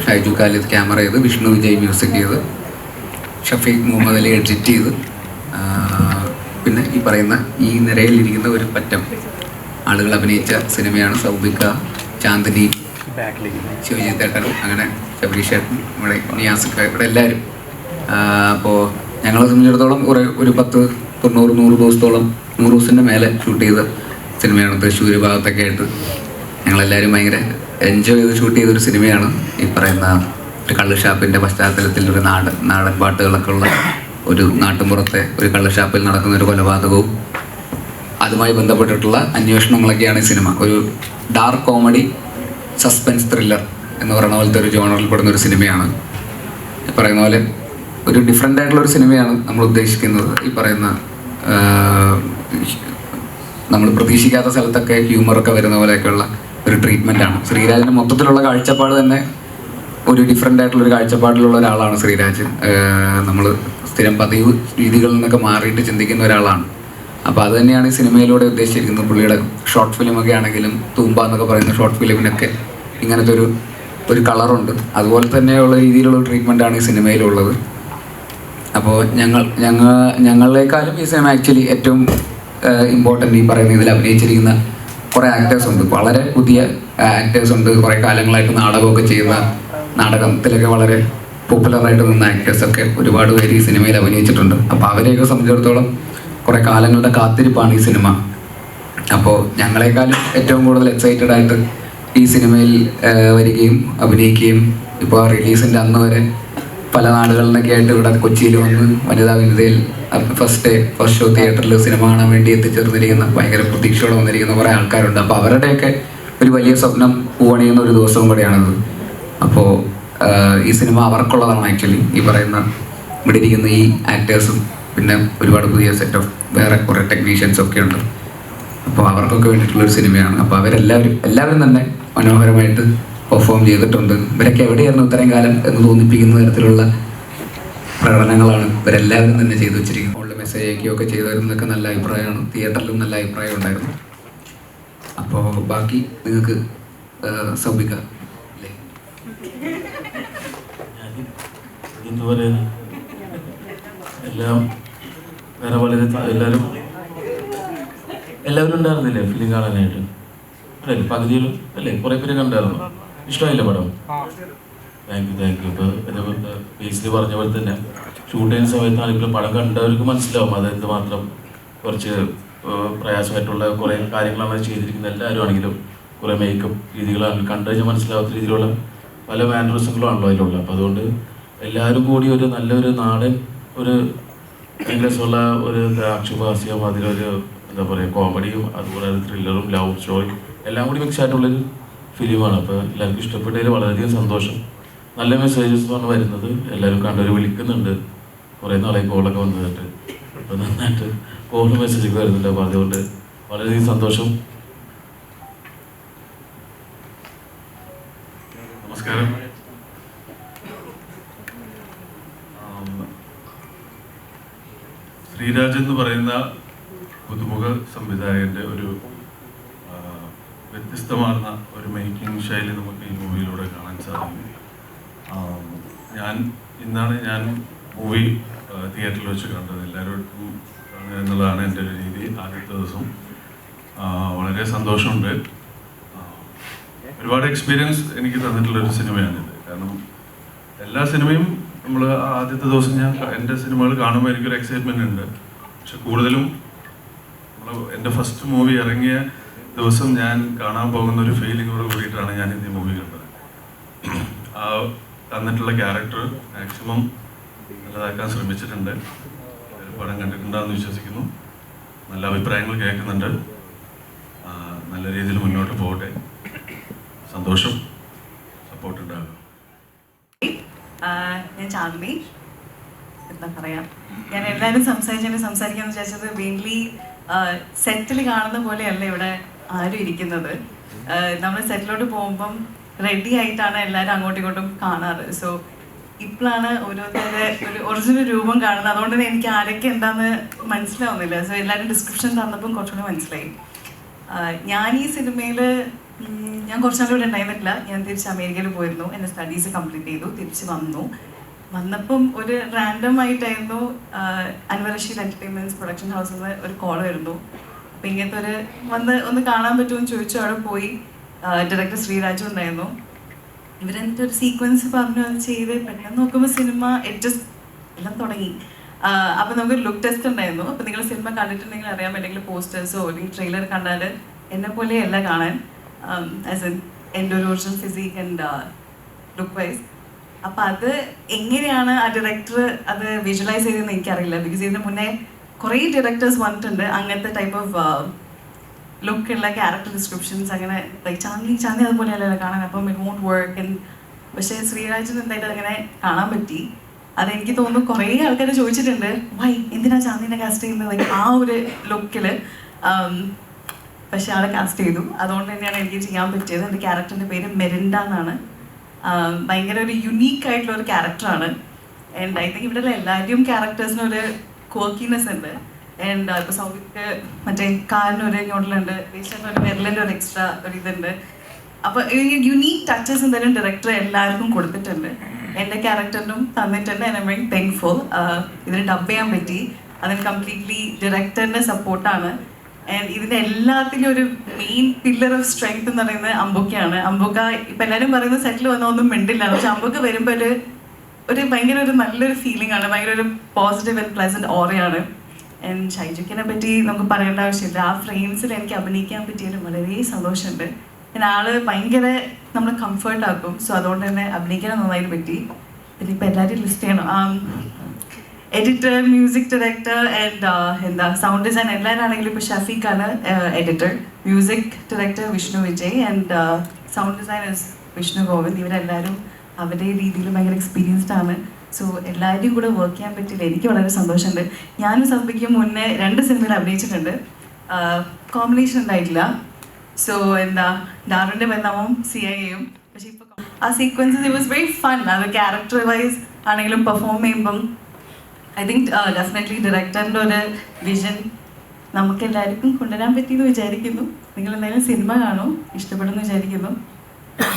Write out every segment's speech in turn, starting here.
Shaiju Khalid camera ചെയ്ത്, Vishnu Vijay music ചെയ്ത്, Shafeeq Muhammad Ali edit ചെയ്ത്, പിന്നെ ഈ പറയുന്ന ഈ നിരയിലിരിക്കുന്ന ഒരു പറ്റം ആളുകൾ അഭിനയിച്ച സിനിമയാണ് സൗബിക, ചാന്ദിനി, ശിവജിത്ത് ഏട്ടൻ, അങ്ങനെ ശബരീഷ് ഏട്ടൻ, ഇവിടെ നിയാസിക്ക, ഇവിടെ എല്ലാവരും. അപ്പോൾ ഞങ്ങളെ സംബന്ധിച്ചിടത്തോളം ഒരു 10-90-100 ദിവസത്തോളം 100 ദിവസത്തിൻ്റെ മേലെ ഷൂട്ട് ചെയ്ത സിനിമയാണ്. തൃശ്ശൂർ ഭാഗത്തൊക്കെ ആയിട്ട് ഞങ്ങളെല്ലാവരും ഭയങ്കര എൻജോയ് ചെയ്ത് ഷൂട്ട് ചെയ്തൊരു സിനിമയാണ്. ഈ പറയുന്ന ഒരു കള്ളുഷാപ്പിൻ്റെ പശ്ചാത്തലത്തിൽ ഒരു നാടൻ പാട്ടുകളൊക്കെ ഉള്ള ഒരു നാട്ടുമ്പുറത്തെ ഒരു കള്ളുഷാപ്പിൽ നടക്കുന്ന ഒരു കൊലപാതകവും അതുമായി ബന്ധപ്പെട്ടിട്ടുള്ള അന്വേഷണങ്ങളൊക്കെയാണ് ഈ സിനിമ. ഒരു ഡാർക്ക് കോമഡി സസ്പെൻസ് ത്രില്ലർ എന്ന് പറയുന്ന പോലത്തെ ഒരു ജോണറിൽ പെടുന്ന ഒരു സിനിമയാണ്. ഈ പറയുന്ന പോലെ ഒരു ഡിഫറെൻ്റ് ആയിട്ടുള്ളൊരു സിനിമയാണ് നമ്മൾ ഉദ്ദേശിക്കുന്നത്. ഈ പറയുന്ന നമ്മൾ പ്രതീക്ഷിക്കാത്ത സ്ഥലത്തൊക്കെ ഹ്യൂമറൊക്കെ വരുന്ന പോലെയൊക്കെയുള്ള ഒരു ട്രീറ്റ്മെൻറ്റാണ്. ശ്രീരാജിൻ്റെ മൊത്തത്തിലുള്ള കാഴ്ചപ്പാട് തന്നെ ഒരു ഡിഫറെൻ്റ് ആയിട്ടുള്ളൊരു കാഴ്ചപ്പാടിലുള്ള ഒരാളാണ് ശ്രീരാജ്. നമ്മൾ സ്ഥിരം പതിവ് രീതികളിൽ നിന്നൊക്കെ മാറിയിട്ട് ചിന്തിക്കുന്ന ഒരാളാണ്. അപ്പോൾ അത് തന്നെയാണ് ഈ സിനിമയിലൂടെ ഉദ്ദേശിച്ചിരിക്കുന്നത്. പുള്ളിയുടെ ഷോർട്ട് ഫിലിമൊക്കെ ആണെങ്കിലും തൂമ്പ എന്നൊക്കെ പറയുന്ന ഷോർട്ട് ഫിലിമിനൊക്കെ ഇങ്ങനത്തെ ഒരു കളറുണ്ട്. അതുപോലെ തന്നെയുള്ള രീതിയിലുള്ള ട്രീറ്റ്മെൻറ്റാണ് ഈ സിനിമയിലുള്ളത്. അപ്പോൾ ഞങ്ങളെക്കാളും ഈ സിനിമ ആക്ച്വലി ഏറ്റവും ഇമ്പോർട്ടൻ്റ് ഈ പറയുന്ന ഇതിൽ അഭിനയിച്ചിരിക്കുന്ന കുറേ ആക്ടേഴ്സ് ഉണ്ട്. വളരെ പുതിയ ആക്ടേഴ്സ് ഉണ്ട്. കുറേ കാലങ്ങളായിട്ട് നാടകമൊക്കെ ചെയ്യുന്ന, നാടകത്തിലൊക്കെ വളരെ പോപ്പുലറായിട്ട് നിന്ന ആക്ടേഴ്സൊക്കെ ഒരുപാട് പേര് ഈ സിനിമയിൽ അഭിനയിച്ചിട്ടുണ്ട്. അപ്പോൾ അവരെയൊക്കെ സംബന്ധിച്ചിടത്തോളം കുറേ കാലങ്ങളുടെ കാത്തിരിപ്പാണ് ഈ സിനിമ. അപ്പോൾ ഞങ്ങളെക്കാളും ഏറ്റവും കൂടുതൽ എക്സൈറ്റഡ് ആയിട്ട് ഈ സിനിമയിൽ വരികയും അഭിനയിക്കുകയും ഇപ്പോൾ റിലീസിൻ്റെ അന്ന് വരെ പല നാടുകളിൽ നിന്നൊക്കെ ആയിട്ട് ഇവിടെ കൊച്ചിയിൽ വന്ന് വനിതാ വിനിതയിൽ ഫസ്റ്റ് ഷോ തിയേറ്ററിൽ സിനിമ കാണാൻ വേണ്ടി എത്തിച്ചേർന്നിരിക്കുന്ന, ഭയങ്കര പ്രതീക്ഷയോടെ വന്നിരിക്കുന്ന കുറേ ആൾക്കാരുണ്ട്. അപ്പോൾ അവരുടെയൊക്കെ ഒരു വലിയ സ്വപ്നം പൂവണിയുന്ന ഒരു ദിവസവും കൂടെയാണത്. അപ്പോൾ ഈ സിനിമ അവർക്കുള്ളതാണ് ആക്ച്വലി. ഈ പറയുന്ന ഇവിടെ ഇരിക്കുന്ന ഈ ആക്ടേഴ്സും പിന്നെ ഒരുപാട് പുതിയ സെറ്റ് ഓഫ് വേറെ കുറേ ടെക്നീഷ്യൻസും ഒക്കെ ഉണ്ട്. അപ്പോൾ അവർക്കൊക്കെ വേണ്ടിയിട്ടുള്ളൊരു സിനിമയാണ്. അപ്പോൾ എല്ലാവരും തന്നെ മനോഹരമായിട്ട് പെർഫോം ചെയ്തിട്ടുണ്ട്. ഇവരൊക്കെ എവിടെയായിരുന്നു ഇത്രയും കാലം എന്ന് തോന്നിപ്പിക്കുന്ന തരത്തിലുള്ള പ്രകടനങ്ങളാണ് ഇവരെല്ലാവരും തന്നെ ചെയ്തു വെച്ചിരിക്കുന്നത്. ഫോണിൽ മെസ്സേജ് അയക്കുകയൊക്കെ ചെയ്തവരുന്നൊക്കെ നല്ല അഭിപ്രായമാണ്. തിയേറ്ററിലും നല്ല അഭിപ്രായം ഉണ്ടായിരുന്നു. അപ്പോൾ ബാക്കി നിങ്ങൾക്ക് സൗബിക അല്ലേ? എന്തു പറയുന്നു, എല്ലാം വേറെ വളരെ എല്ലാവരും ഉണ്ടായിരുന്നില്ലേ ഫിലിം കാണാനായിട്ട്? അല്ലേ, പകുതിയിലും അല്ലേ കുറേ പേര് കണ്ടായിരുന്നു. ഇഷ്ടമായില്ല പടം? Thank you. ഇപ്പോൾ ഇതേപോലെ ബേസിൽ പറഞ്ഞ പോലെ തന്നെ ഷൂട്ട് ചെയ്യുന്ന സമയത്താണെങ്കിലും പടം കണ്ടവർക്ക് മനസ്സിലാവും അത് എന്തുമാത്രം കുറച്ച് പ്രയാസമായിട്ടുള്ള കുറേ കാര്യങ്ങളാണ് ചെയ്തിരിക്കുന്നത്. എല്ലാവരും ആണെങ്കിലും കുറേ മേക്കപ്പ് രീതികളാണെങ്കിലും കണ്ടു കഴിഞ്ഞാൽ മനസ്സിലാവാത്ത രീതിയിലുള്ള പല മാനറിസങ്ങളും ആണല്ലോ അതിലുള്ള. അപ്പോൾ അതുകൊണ്ട് എല്ലാവരും കൂടി ഒരു നല്ലൊരു നാടൻ ഒരു രസമുള്ള ഒരു ആക്ഷേപഹാസ്യം, അതിലൊരു എന്താ പറയുക കോമഡിയും അതുപോലെ ത്രില്ലറും ലവ് സ്റ്റോറിയും എല്ലാം കൂടി മിക്സ് ആയിട്ടുള്ളൊരു ഫിലിമാണ്. അപ്പോൾ എല്ലാവർക്കും ഇഷ്ടപ്പെട്ടതിൽ വളരെയധികം സന്തോഷം. നല്ല മെസ്സേജസ് ആണ് വരുന്നത്. എല്ലാവരും കണ്ടവർ വിളിക്കുന്നുണ്ട്. കുറേ നാളെ കോളൊക്കെ വന്നിട്ട് അപ്പോൾ നന്നായിട്ട് കോൾ മെസ്സേജൊക്കെ വരുന്നുണ്ട്. അപ്പോൾ അതുകൊണ്ട് വളരെയധികം സന്തോഷം. നമസ്കാരം. ശ്രീരാജ് എന്ന് പറയുന്ന പുതുമുഖ സംവിധായകൻ്റെ ഒരു വ്യത്യസ്തമാർന്ന ഒരു മേക്കിംഗ് ശൈലി നമുക്ക് ഈ മൂവിയിലൂടെ കാണാൻ സാധിക്കും. ഇന്നാണ് ഞാൻ മൂവി തിയേറ്ററിൽ വെച്ച് കണ്ടത്. എല്ലാവരോടും എന്നുള്ളതാണ് എൻ്റെ ഒരു രീതി. ആദ്യത്തെ ദിവസം വളരെ സന്തോഷമുണ്ട്. ഒരുപാട് എക്സ്പീരിയൻസ് എനിക്ക് തന്നിട്ടുള്ളൊരു സിനിമയാണിത്. കാരണം എല്ലാ സിനിമയും നമ്മൾ ആദ്യത്തെ ദിവസം എൻ്റെ സിനിമകൾ കാണുമ്പോൾ എനിക്കൊരു എക്സൈറ്റ്മെൻ്റ് ഉണ്ട്. പക്ഷെ കൂടുതലും എൻ്റെ ഫസ്റ്റ് മൂവി ഇറങ്ങിയ ദിവസം ഞാൻ കാണാൻ പോകുന്ന ഒരു ഫീലിങ്ങോട് കൂടിയിട്ടാണ് ഞാൻ ഈ മൂവി കണ്ടത്. തന്നിട്ടുള്ള ക്യാരക്ടർ മാക്സിമം നല്ലതാക്കാൻ ശ്രമിച്ചിട്ടുണ്ട്. പടം കണ്ടിട്ടുണ്ടാകുമെന്ന് വിശ്വസിക്കുന്നു. നല്ല അഭിപ്രായങ്ങൾ കേൾക്കുന്നുണ്ട്. നല്ല രീതിയിൽ മുന്നോട്ട് പോകട്ടെ. സന്തോഷം. സപ്പോർട്ട് ഉണ്ടാകും. ഞാൻ ചാന്ദിനി. എന്താ പറയാ, ഞാൻ എല്ലാവരും സംസാരിക്കാന്ന് വിചാരിച്ചത് മെയിൻലി സെറ്റിൽ കാണുന്ന പോലെയല്ല ഇവിടെ ആരും ഇരിക്കുന്നത്. നമ്മൾ സെറ്റിലോട്ട് പോകുമ്പം റെഡി ആയിട്ടാണ് എല്ലാവരും അങ്ങോട്ടും ഇങ്ങോട്ടും കാണാറ്. സോ ഇപ്പോഴാണ് ഓരോരുത്തരുടെ ഒരു ഒറിജിനൽ രൂപം കാണുന്നത്. അതുകൊണ്ട് തന്നെ എനിക്ക് ആരൊക്കെ എന്താണെന്ന് മനസ്സിലാവുന്നില്ല. സോ എല്ലാവരും ഡിസ്ക്രിപ്ഷൻ തന്നപ്പം കുറച്ചുകൂടി മനസ്സിലായി. ഞാൻ ഈ സിനിമയിൽ ഞാൻ കുറച്ചാളും ഇവിടെ ഉണ്ടായിരുന്നില്ല. ഞാൻ തിരിച്ച് അമേരിക്കയിൽ പോയിരുന്നു. എൻ്റെ സ്റ്റഡീസ് കംപ്ലീറ്റ് ചെയ്തു, തിരിച്ച് വന്നപ്പം ഒരു റാൻഡം ആയിട്ടായിരുന്നു അൻവർ റഷീദ് എൻ്റർടൈൻമെൻറ്റ്സ് പ്രൊഡക്ഷൻ ഹൗസിൽ നിന്ന് ഒരു കോൾ വരുന്നു. അപ്പം ഇങ്ങനത്തെ ഒരു ഒന്ന് കാണാൻ പറ്റുമെന്ന് ചോദിച്ചു. അവിടെ പോയി. ഡയറക്ടർ ശ്രീരാജു ഉണ്ടായിരുന്നു. ഇവരെന്നിട്ട് ഒരു സീക്വൻസ് പറഞ്ഞു, അത് ചെയ്ത് പെട്ടെന്ന് നോക്കുമ്പോൾ സിനിമ അഡ്ജസ്റ്റ് എല്ലാം തുടങ്ങി. അപ്പം നമുക്ക് ലുക്ക് ടെസ്റ്റ് ഉണ്ടായിരുന്നു. അപ്പം നിങ്ങൾ സിനിമ കണ്ടിട്ടുണ്ടെങ്കിൽ അറിയാം, അല്ലെങ്കിൽ പോസ്റ്റേഴ്സോ അല്ലെങ്കിൽ ട്രെയിലർ കണ്ടാൽ എന്നെ പോലെയല്ല കാണാൻ, ആസ് എൻ എൻ്റെ ഒരു original physique and look wise. അപ്പം അത് എങ്ങനെയാണ് ആ ഡയറക്ടർ അത് വിഷ്വലൈസ് ചെയ്തതെന്ന് എനിക്കറിയില്ല. ബിക്കോസ് ഇതിന് മുന്നേ കുറേ ഡയറക്ടേഴ്സ് വന്നിട്ടുണ്ട് അങ്ങനത്തെ ടൈപ്പ് ഓഫ് ലുക്കുള്ള ക്യാരക്ടർ ഡിസ്ക്രിപ്ഷൻസ്. അങ്ങനെ ലൈക്ക് ചാന്ദി അതുപോലെയല്ലല്ലോ കാണാൻ. അപ്പം ഇറ്റ് വോണ്ട് വർക്ക്. പക്ഷേ ശ്രീരാജിന് എന്തായാലും അങ്ങനെ കാണാൻ പറ്റി. അതെനിക്ക് തോന്നുന്നു കുറേ ആൾക്കാർ ചോദിച്ചിട്ടുണ്ട്, വൈ എന്തിനാ ചാന്ദിനെ കാസ്റ്റ് ചെയ്യുന്നത്, ലൈക്ക് ആ ഒരു ലുക്കിൽ. പക്ഷെ ആളെ കാസ്റ്റ് ചെയ്തു. അതുകൊണ്ട് തന്നെയാണ് എനിക്ക് ചെയ്യാൻ പറ്റിയത്. എൻ്റെ ക്യാരക്ടറിൻ്റെ പേര് മെരിൻഡ എന്നാണ്. ഭയങ്കര ഒരു യുണീക്ക് ആയിട്ടുള്ള ഒരു ക്യാരക്ടറാണ്. ആൻഡ് ഐ തിങ്ക് ഇവിടെയുള്ള എല്ലാവരുടെയും ക്യാരക്ടേഴ്സിനും ഒരു ക്വർക്കിനെസ് ഉണ്ട്. ആൻഡ് ഇപ്പോൾ സൗദിക്ക് മറ്റേ കാലിനൊരു മോഡലുണ്ട്, ഒരു വിരലിൻ്റെ ഒരു എക്സ്ട്രാ ഒരു ഇതുണ്ട്. അപ്പോൾ യുണീക്ക് ടച്ചസ് എന്തായാലും ഡയറക്ടർ എല്ലാവർക്കും കൊടുത്തിട്ടുണ്ട്. എൻ്റെ ക്യാരക്ടറിനും തന്നിട്ടുണ്ട്. And I am very thankful. ഇതിന് ഡബ് ചെയ്യാൻ പറ്റി. അതിന് കംപ്ലീറ്റ്ലി ഡയറക്ടറിൻ്റെ സപ്പോർട്ടാണ്. ആൻഡ് ഇതിൻ്റെ എല്ലാത്തിനും ഒരു മെയിൻ പില്ലർ ഓഫ് സ്ട്രെങ്ത് എന്ന് പറയുന്നത് അമ്പുക്കയാണ്. അമ്പുക്ക ഇപ്പം എല്ലാവരും പറയുന്നത് സെറ്റിൽ വന്നാൽ ഒന്നും മിണ്ടില്ല, പക്ഷെ അമ്പുക്ക വരുമ്പോൾ ഒരു ഭയങ്കര ഒരു നല്ലൊരു ഫീലിംഗ് ആണ്, ഭയങ്കര ഒരു പോസിറ്റീവ് ആൻഡ് പ്ലസൻറ്റ് ഓറയാണ്. ആൻഡ് ഷൈജുക്കിനെ പറ്റി നമുക്ക് പറയേണ്ട ആവശ്യമില്ല. ആ ഫ്രെയിംസിൽ എനിക്ക് അഭിനയിക്കാൻ പറ്റിയതിൽ വളരെ സന്തോഷമുണ്ട്. പിന്നെ ആള് ഭയങ്കര നമ്മൾ കംഫർട്ടാക്കും. സോ അതുകൊണ്ട് തന്നെ അഭിനയിക്കാൻ നന്നായിട്ട് പറ്റി. പിന്നെ ഇപ്പം എല്ലാവരും ലിസ്റ്റ് ചെയ്യണം. Editor, music director and sound design എല്ലാവരാണെങ്കിലും ഇപ്പോൾ ഷഫീഖാണ് editor, music director Vishnu Vijay and sound designers Vishnu Govind. ഇവരെല്ലാവരും അവരുടെ രീതിയിൽ ഭയങ്കര എക്സ്പീരിയൻസ്ഡ് ആണ്. സോ എല്ലാവരും കൂടെ വർക്ക് ചെയ്യാൻ പറ്റില്ല, എനിക്ക് വളരെ സന്തോഷമുണ്ട്. ഞാനും സബ്ബിക്കും മുന്നേ 2 സിനിമയിൽ അഭിനയിച്ചിട്ടുണ്ട്. കോമ്പിനേഷൻ ഉണ്ടായിട്ടില്ല. സോ ഡാറുവിൻ്റെ ബന്ധവും CIA-യും. പക്ഷേ ഇപ്പോൾ ആ sequences it was very fun. അത് ക്യാരക്ടർ വൈസ് ആണെങ്കിലും പെർഫോം ചെയ്യുമ്പം ഐ തിങ്ക് ഡെഫിനറ്റ്ലി ഡയറക്ടറിൻ്റെ ഒരു വിഷൻ നമുക്ക് എല്ലാവർക്കും കൊണ്ടുവരാൻ പറ്റിയെന്ന് വിചാരിക്കുന്നു. നിങ്ങൾ എന്തായാലും സിനിമ കാണും, ഇഷ്ടപ്പെടുമെന്ന് വിചാരിക്കുന്നു.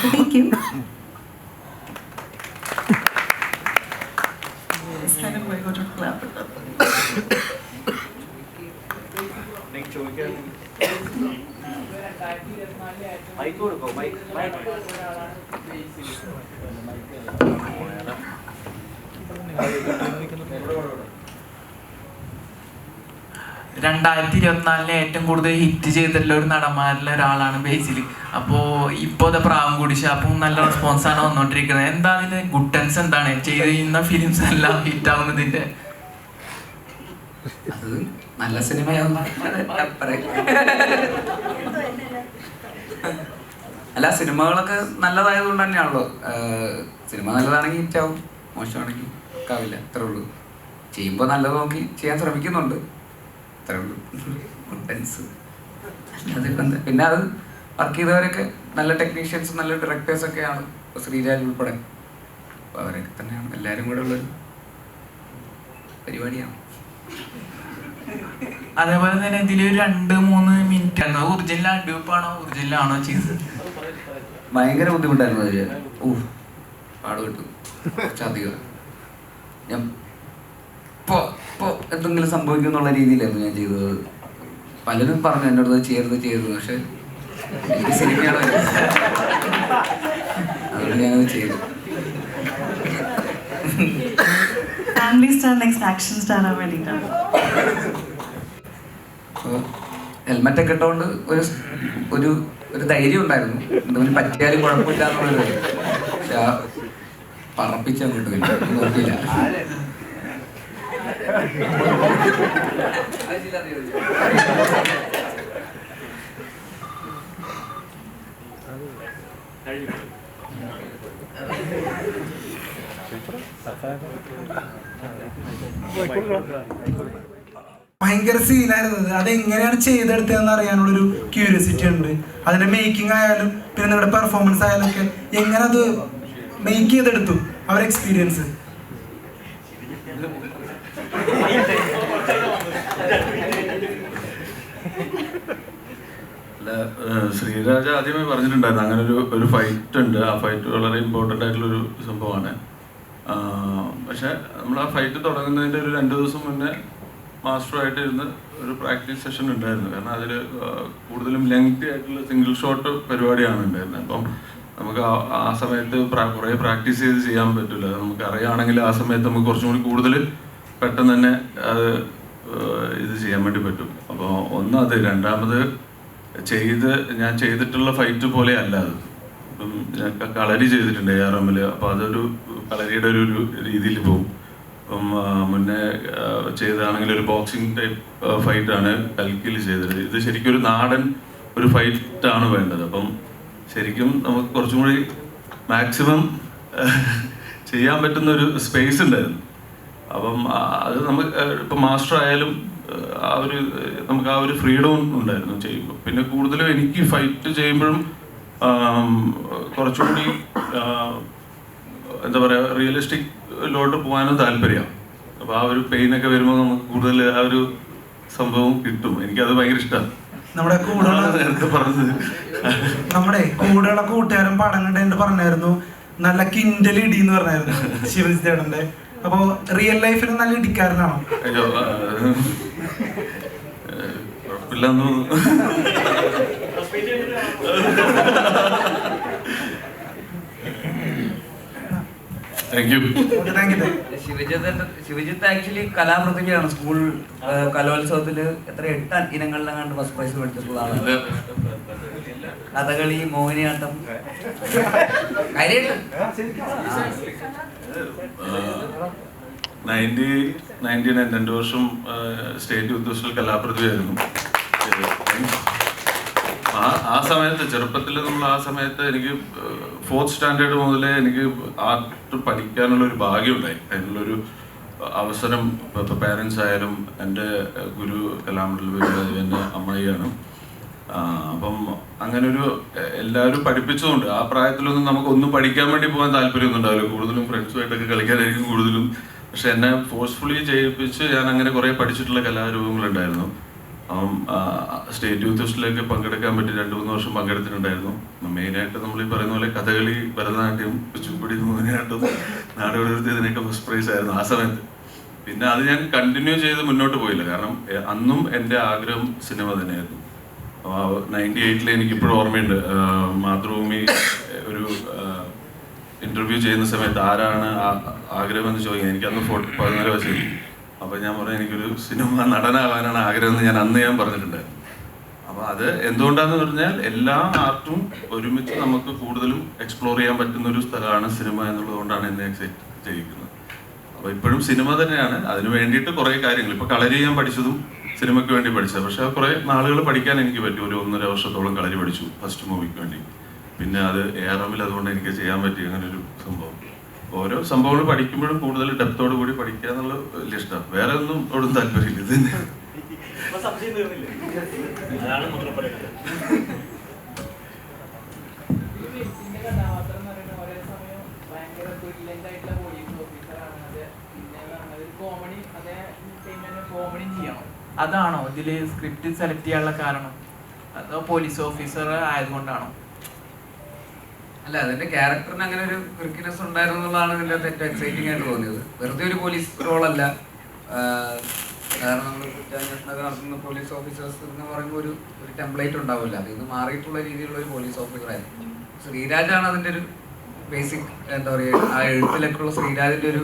Thank you. ഏറ്റവും കൂടുതൽ ഹിറ്റ് ചെയ്തിട്ടുള്ള ഒരു നടന്മാരിലെ ഒരാളാണ് ബേസിൽ. അപ്പോൾ ഇപ്പോൾ പ്രാവും കുടിച്ച് അപ്പം നല്ല റെസ്പോൺസാണ് വന്നുകൊണ്ടിരിക്കുന്നത്. എന്താ അതിന് ഗുഡൻസ് എന്താണ് ചെയ്യുന്ന ഫിലിംസ് എല്ലാം ഹിറ്റ് ആവുന്നതിൻ്റെ? അത് നല്ല സിനിമയാവുന്ന അല്ല, സിനിമകളൊക്കെ നല്ലതായതുകൊണ്ട് തന്നെയാണല്ലോ. സിനിമ നല്ലതാണെങ്കിൽ ഹിറ്റാവും, മോശമാണെങ്കിൽ ആവില്ല. അത്രേ ഉള്ളൂ. ചെയ്യുമ്പോൾ നല്ലത് നോക്കി ചെയ്യാൻ ശ്രമിക്കുന്നുണ്ട്, അത്രേ ഉള്ളൂ. ഗുഡൻസ് അതിപ്പോൾ എന്താ. പിന്നെ അത് വർക്ക് ചെയ്തവരൊക്കെ നല്ല ടെക്നീഷ്യൻസും നല്ല ഡയറക്ടേഴ്സൊക്കെയാണ്. ഇപ്പോൾ ശ്രീരാജ് ഉൾപ്പെടെ അപ്പോൾ അവരൊക്കെ തന്നെയാണ്. എല്ലാവരും കൂടെ ഉള്ളൊരു പരിപാടിയാണ്. അതേപോലെ തന്നെ ഇതിലൊരു 2-3 മിനിറ്റ് ഒറിജിനൽ അഡ്യൂപ്പാണോ ഒറിജിനലാണോ ചെയ്തത്? ഭയങ്കര ബുദ്ധിമുട്ടായിരുന്നു അതിൽ. പാട് കിട്ടും കുറച്ചധികം. ഞാൻ ഇപ്പോൾ എന്തെങ്കിലും സംഭവിക്കും എന്നുള്ള രീതിയിലായിരുന്നു ഞാൻ ചെയ്തത്. പലരും പറഞ്ഞു എന്നോട് ചെയ്യരുത്, പക്ഷെ എനിക്ക് സിനിമയാണ് അതുകൊണ്ട് ഞാനത് ചെയ്തു. Family star next action star ആവാൻ വേണ്ടിയിട്ടാണ്. ഹെൽമെറ്റൊക്കെ ഇട്ടുകൊണ്ട് ഒരു ധൈര്യം ഉണ്ടായിരുന്നു, എന്തെങ്കിലും പറ്റിയാലും കുഴപ്പമില്ല എന്നുള്ളത്. പക്ഷെ ആ പറപ്പിച്ച് അങ്ങോട്ട് നോക്കിയില്ല. ഭയങ്കര സീനായിരുന്നത്. അതെങ്ങനെയാണ് ചെയ്തെടുത്തതെന്ന് അറിയാനുള്ളൊരു ക്യൂരിയോസിറ്റി ഉണ്ട്. അതിൻ്റെ മേക്കിംഗ് ആയാലും പിന്നെ നിങ്ങളുടെ പെർഫോമൻസ് ആയാലും ഒക്കെ എങ്ങനെ അത് മേക്ക് ചെയ്തെടുത്തു, അവരുടെ എക്സ്പീരിയൻസ്. അല്ല, ശ്രീരാജ ആദ്യമേ പറഞ്ഞിട്ടുണ്ടായിരുന്നു അങ്ങനെ ഒരു ഫൈറ്റ് ഉണ്ട്. ആ ഫൈറ്റ് വളരെ ഇമ്പോർട്ടൻ്റ് ആയിട്ടുള്ളൊരു സംഭവമാണ്. പക്ഷെ നമ്മൾ ആ ഫൈറ്റ് തുടങ്ങുന്നതിൻ്റെ ഒരു 2 ദിവസം മുന്നേ മാസ്റ്ററുമായിട്ട് ഇരുന്ന് ഒരു പ്രാക്ടീസ് സെഷൻ ഉണ്ടായിരുന്നു. കാരണം അതിൽ കൂടുതലും ലെങ്തി ആയിട്ടുള്ള സിംഗിൾ ഷോട്ട് പരിപാടിയാണ് ഉണ്ടായിരുന്നത്. അപ്പം നമുക്ക് ആ സമയത്ത് കുറേ പ്രാക്ടീസ് ചെയ്ത് ചെയ്യാൻ പറ്റില്ല. നമുക്ക് അറിയുകയാണെങ്കിൽ ആ സമയത്ത് നമുക്ക് കുറച്ചും കൂടി കൂടുതൽ പെട്ടെന്ന് തന്നെ അത് ഇത് ചെയ്യാൻ വേണ്ടി പറ്റും. അപ്പോൾ അത് രണ്ടാമത് ഞാൻ ചെയ്തിട്ടുള്ള ഫൈറ്റ് പോലെ അല്ല അത്. ഇപ്പം ഞാൻ കളരി ചെയ്തിട്ടുണ്ട് ARM-ൽ. അപ്പോൾ അതൊരു കളരിയുടെ ഒരു രീതിയിൽ പോകും. ഇപ്പം മുന്നേ ചെയ്തതാണെങ്കിൽ ഒരു ബോക്സിങ് ടൈപ്പ് ഫൈറ്റാണ് കൽക്കിയിൽ ചെയ്തത്. ഇത് ശരിക്കും ഒരു നാടൻ ഒരു ഫൈറ്റാണ് വേണ്ടത്. അപ്പം ശരിക്കും നമുക്ക് കുറച്ചും കൂടി മാക്സിമം ചെയ്യാൻ പറ്റുന്ന ഒരു സ്പേസ് ഉണ്ടായിരുന്നു. അപ്പം അത് നമുക്ക് ഇപ്പം മാസ്റ്റർ ആയാലും നമുക്ക് ആ ഒരു ഫ്രീഡം ഉണ്ടായിരുന്നു ചെയ്യുമ്പോൾ. പിന്നെ കൂടുതലും എനിക്ക് ഫൈറ്റ് ചെയ്യുമ്പോഴും കുറച്ചുകൂടി എന്താ പറയുക, റിയലിസ്റ്റിക്കിലോട്ട് പോകാനും താല്പര്യമാണ്. അപ്പോൾ ആ ഒരു പെയിനൊക്കെ വരുമ്പോൾ നമുക്ക് കൂടുതൽ ആ ഒരു സംഭവം കിട്ടും. എനിക്കത് ഭയങ്കര ഇഷ്ടമാണ്. നമ്മുടെ നേരത്തെ പറഞ്ഞത് നമ്മുടെ കൂടെയുള്ള കൂട്ടുകാരൻ പടം കണ്ടിട്ട് പറഞ്ഞായിരുന്നു നല്ല കിൻഡൽ ഇടി എന്ന് പറഞ്ഞായിരുന്നു ശിവജി ചേട്ടന്റെ. അപ്പോ റിയൽ ലൈഫിൽ നല്ല ഇടിക്കാരനാണോ? അയ്യോ, കുഴപ്പമില്ലെന്ന് തോന്നുന്നു. Thank you. ശിവജിത്ത് ആക്ച്വലി കലാപ്രതിഭയാണ്. സ്കൂൾ കലോത്സവത്തിൽ 8 ഇനങ്ങളിലെങ്ങാണ്ട് ഫസ്റ്റ് പ്രൈസ് മേടിച്ചിട്ടുള്ള ആളാണ്. കഥകളി, മോഹിനിയാട്ടം, കാര്യമായിട്ട് 99 2 വർഷം സ്റ്റേറ്റ് യൂത്ത് ഫെസ്റ്റിവൽ കലാപ്രതിഭയായിരുന്നു. ആ സമയത്ത് ചെറുപ്പത്തിൽ നമ്മൾ ആ സമയത്ത് എനിക്ക് 4th സ്റ്റാൻഡേർഡ് മുതലേ എനിക്ക് ആർട്ട് പഠിക്കാനുള്ളൊരു ഭാഗ്യം ഉണ്ടായി. അതിനുള്ളൊരു അവസരം ഇപ്പോൾ പാരൻസ് ആയാലും എൻ്റെ ഗുരു കലാമണ്ഡലം എൻ്റെ അമ്മായിയാണ്. അപ്പം അങ്ങനെ എല്ലാവരും പഠിപ്പിച്ചതുകൊണ്ട് ആ പ്രായത്തിലൊന്നും നമുക്കൊന്നും പഠിക്കാൻ വേണ്ടി പോകാൻ താല്പര്യമൊന്നും ഉണ്ടാവില്ല. കൂടുതലും ഫ്രണ്ട്സുമായിട്ടൊക്കെ കളിക്കാനായിരിക്കും കൂടുതലും. പക്ഷെ എന്നെ ഫോഴ്സ്ഫുള്ളി ചെയ്യിപ്പിച്ച് ഞാൻ അങ്ങനെ കുറേ പഠിച്ചിട്ടുള്ള കലാരൂപങ്ങളുണ്ടായിരുന്നു. അപ്പം സ്റ്റേറ്റ് യൂത്ത് ഫെസ്റ്റിലേക്ക് പങ്കെടുക്കാൻ പറ്റി. 2-3 വർഷം പങ്കെടുത്തിട്ടുണ്ടായിരുന്നു. മെയിനായിട്ട് നമ്മൾ ഈ പറയുന്ന പോലെ കഥകളി, ഭരതനാട്യം, കുച്ചിപ്പുടി, മോഹിനിയാട്ടം, നാടോടി ഇതിനൊക്കെ ഫസ്റ്റ് പ്രൈസ് ആയിരുന്നു ആ സമയത്ത്. പിന്നെ അത് ഞാൻ കണ്ടിന്യൂ ചെയ്ത് മുന്നോട്ട് പോയില്ല. കാരണം അന്നും എൻ്റെ ആഗ്രഹം സിനിമ തന്നെയായിരുന്നു. 98-ൽ എനിക്കിപ്പോഴും ഓർമ്മയുണ്ട്, മാതൃഭൂമി ഒരു ഇൻ്റർവ്യൂ ചെയ്യുന്ന സമയത്ത് ആരാണ് ആഗ്രഹം എന്ന് ചോദിക്കുക. എനിക്കന്ന് 14 വയസ്സായി. അപ്പോൾ ഞാൻ പറഞ്ഞു എനിക്കൊരു സിനിമ നടനാകാനാണ് ആഗ്രഹം എന്ന് ഞാൻ പറഞ്ഞിട്ടുണ്ടായിരുന്നു. അപ്പോൾ അത് എന്തുകൊണ്ടാന്ന് പറഞ്ഞാൽ എല്ലാ ആർട്ടും ഒരുമിച്ച് നമുക്ക് കൂടുതലും എക്സ്പ്ലോർ ചെയ്യാൻ പറ്റുന്ന ഒരു സ്ഥലമാണ് സിനിമ എന്നുള്ളത് കൊണ്ടാണ് എന്നെ എക്സൈറ്റ് ചെയ്യിക്കുന്നത്. അപ്പോൾ ഇപ്പോഴും സിനിമ തന്നെയാണ്. അതിന് വേണ്ടിയിട്ട് കുറേ കാര്യങ്ങൾ, ഇപ്പോൾ കളരി ഞാൻ പഠിച്ചതും സിനിമയ്ക്ക് വേണ്ടി പഠിച്ചത്. പക്ഷേ കുറേ നാളുകൾ പഠിക്കാൻ എനിക്ക് പറ്റി. 1.5 വർഷത്തോളം കളരി പഠിച്ചു ഫസ്റ്റ് മൂവിക്ക് വേണ്ടി. പിന്നെ അത് ARM-ൽ അതുകൊണ്ട് എനിക്ക് ചെയ്യാൻ പറ്റി അങ്ങനെ ഒരു സംഭവം. ഓരോ സംഭവങ്ങൾ പഠിക്കുമ്പോഴും കൂടുതൽ ഡെപ്തോട് കൂടി പഠിക്കുക എന്നുള്ള വലിയ ഇഷ്ടമാണ്. വേറെ ഒന്നും ഒട്ടും താല്പര്യമില്ല. ഇത് തന്നെ. അതാണോ ഇതില് സ്ക്രിപ്റ്റ് സെലക്ട് ചെയ്യാനുള്ള കാരണം? അതോ പോലീസ് ഓഫീസർ ആയതുകൊണ്ടാണോ? അല്ല, അതിന്റെ ക്യാരക്ടറിന് അങ്ങനെ ഒരു ക്രിക്കിനെസ് ഉണ്ടായിരുന്നു എന്നുള്ളതാണ് ഇതിന്റെ ഏറ്റവും എക്സൈറ്റിംഗ് ആയിട്ട് തോന്നിയത്. വെറുതെ ഒരു പോലീസ് റോളല്ല. കാരണം നമ്മൾ കുറ്റാന്വേഷണമൊക്കെ നടത്തുന്ന പോലീസ് ഓഫീസേഴ്സ് എന്ന് പറയുമ്പോൾ ഒരു ടെംപ്ലേറ്റ് ഉണ്ടാവില്ല. അതിൽ നിന്ന് മാറിയിട്ടുള്ള രീതിയിലുള്ള ഒരു പോലീസ് ഓഫീസറായിരുന്നു. ശ്രീരാജാണ് അതിൻ്റെ ഒരു ബേസിക്, എന്താ പറയുക, ആ എഴുത്തിലൊക്കെയുള്ള ശ്രീരാജിൻ്റെ ഒരു